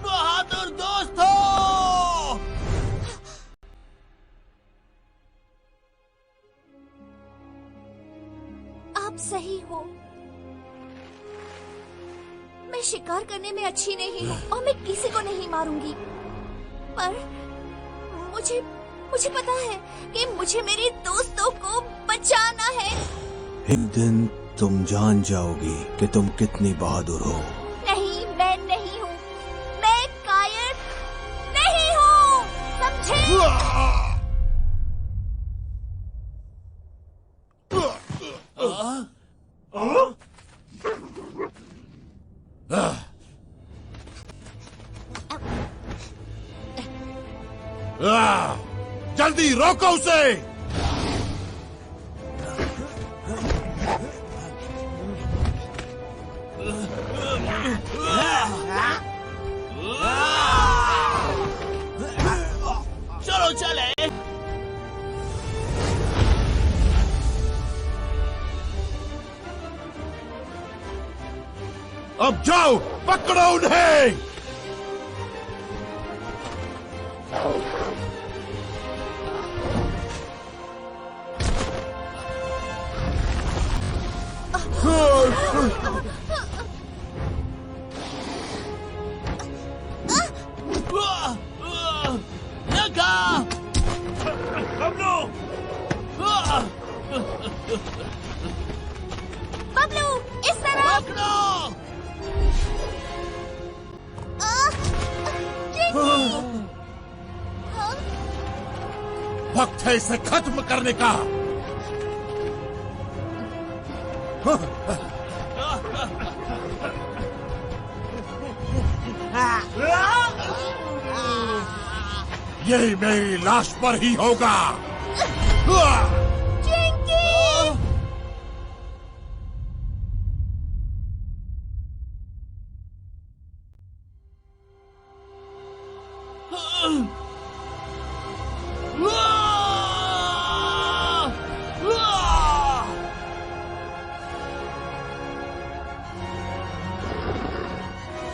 बहादुर दोस्त हो। आप सही हो। मैं शिकार करने में अच्छी नहीं हूँ और मैं किसी को नहीं मारूंगी, पर मुझे पता है कि मुझे मेरे दोस्तों को बचाना है। एक दिन तुम जान जाओगी कि तुम कितनी बहादुर हो। नहीं, मैं नहीं हूँ। मैं कायर नहीं हूँ, समझे? जल्दी रोको उसे। चलो चले। अब जाओ, पकड़ो उन्हें। बबलू इस तरफ। वक्त है इसे खत्म करने का। यही मेरी लाश पर ही होगा।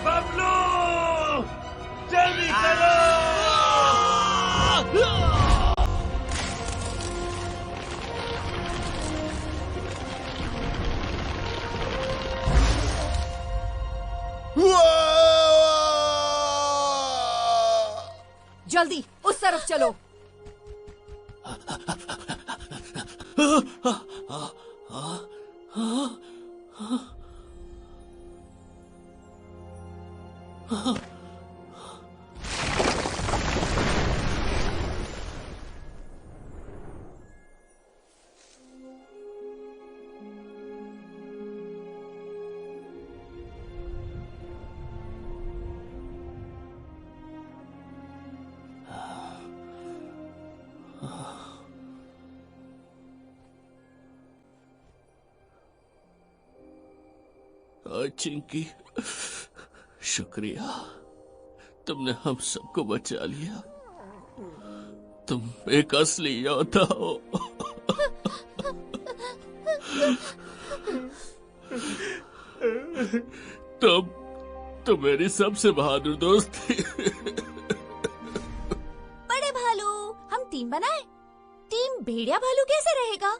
बबलू जल्दी करो। जल्दी उस तरफ चलो। चिंकी, शुक्रिया, तुमने हम सबको बचा लिया। तुम एक असली योद्धा हो। तुम मेरी सबसे बहादुर दोस्त थी। बड़े भालू, हम टीम बनाए। टीम भेड़िया भालू कैसे रहेगा?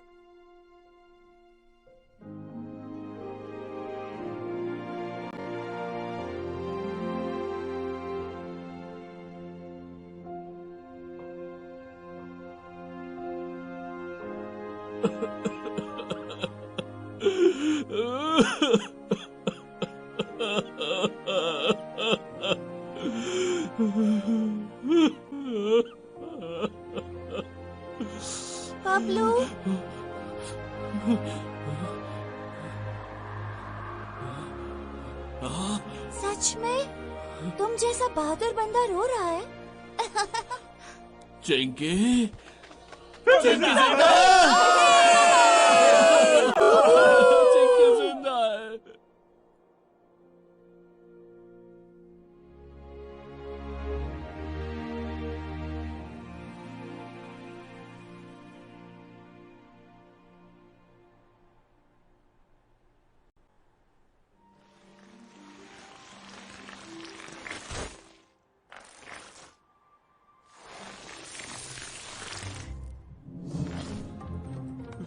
बबलू, सच में तुम जैसा बहादुर बंदा रो रहा है? चिंकी, चिंकी जिंदा चिंकी जिंदा है।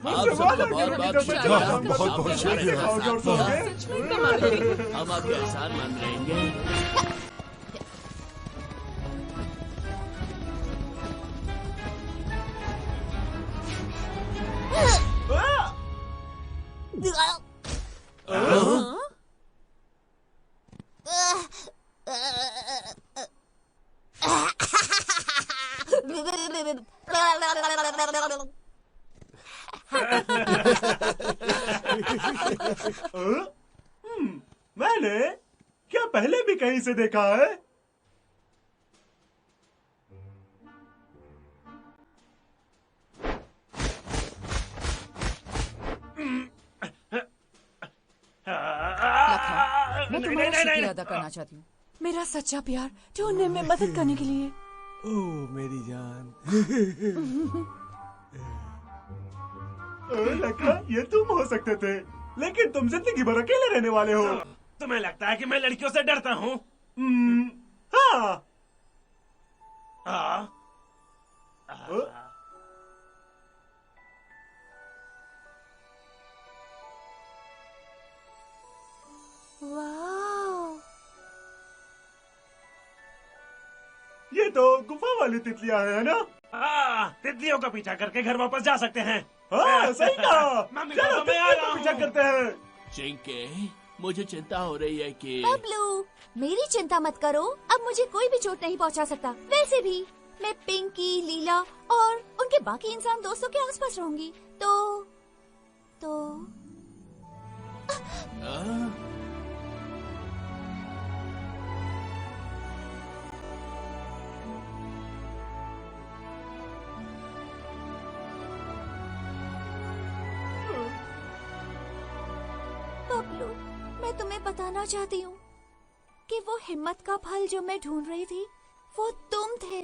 आप सबका बहुत शुक्रिया। बहुत बहुत शुक्रिया। सच में कमाल की। हम आपके एहसान मान रहेंगे। मैंने क्या पहले भी कहीं से देखा है? मैं तुम्हारा शुक्रिया अदा करना चाहती हूँ, मेरा सच्चा प्यार ढूंढने में मदद करने के लिए। ओह मेरी जान। लगा ये तुम हो सकते थे, लेकिन तुम जिंदगी भर अकेले रहने वाले हो। तुम्हें लगता है कि मैं लड़कियों से डरता हूँ? हाँ। वाह, ये तो गुफा वाली तितलियां हैं ना? तितलियों का पीछा करके घर वापस जा सकते हैं। सही कहा। चलो, तितलियों का पीछा करते हैं। चिंके, मुझे चिंता हो रही है कि बबलू, मेरी चिंता मत करो। अब मुझे कोई भी चोट नहीं पहुंचा सकता। वैसे भी मैं पिंकी, लीला और उनके बाकी इंसान दोस्तों के आसपास रहूंगी। तो बबलू, मैं तुम्हें बताना चाहती हूँ कि वो हिम्मत का फल जो मैं ढूंढ रही थी वो तुम थे।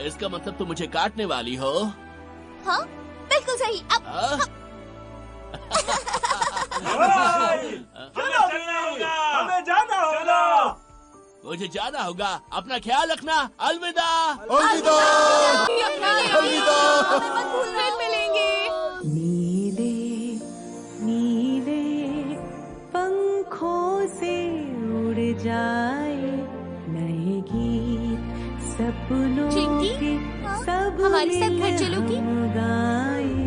इसका मतलब तुम मुझे काटने वाली हो? हाँ, बिल्कुल सही। अब हमें जाना होगा। मुझे जाना होगा। अपना ख्याल रखना। अलविदा। अलविदा। अलविदा। फिर मिलेंगे। नीले नीले पंखों से उड़ जाए नए गीत सपनों चिंकी, के सब हमारे साथ घर चलोगी? गाए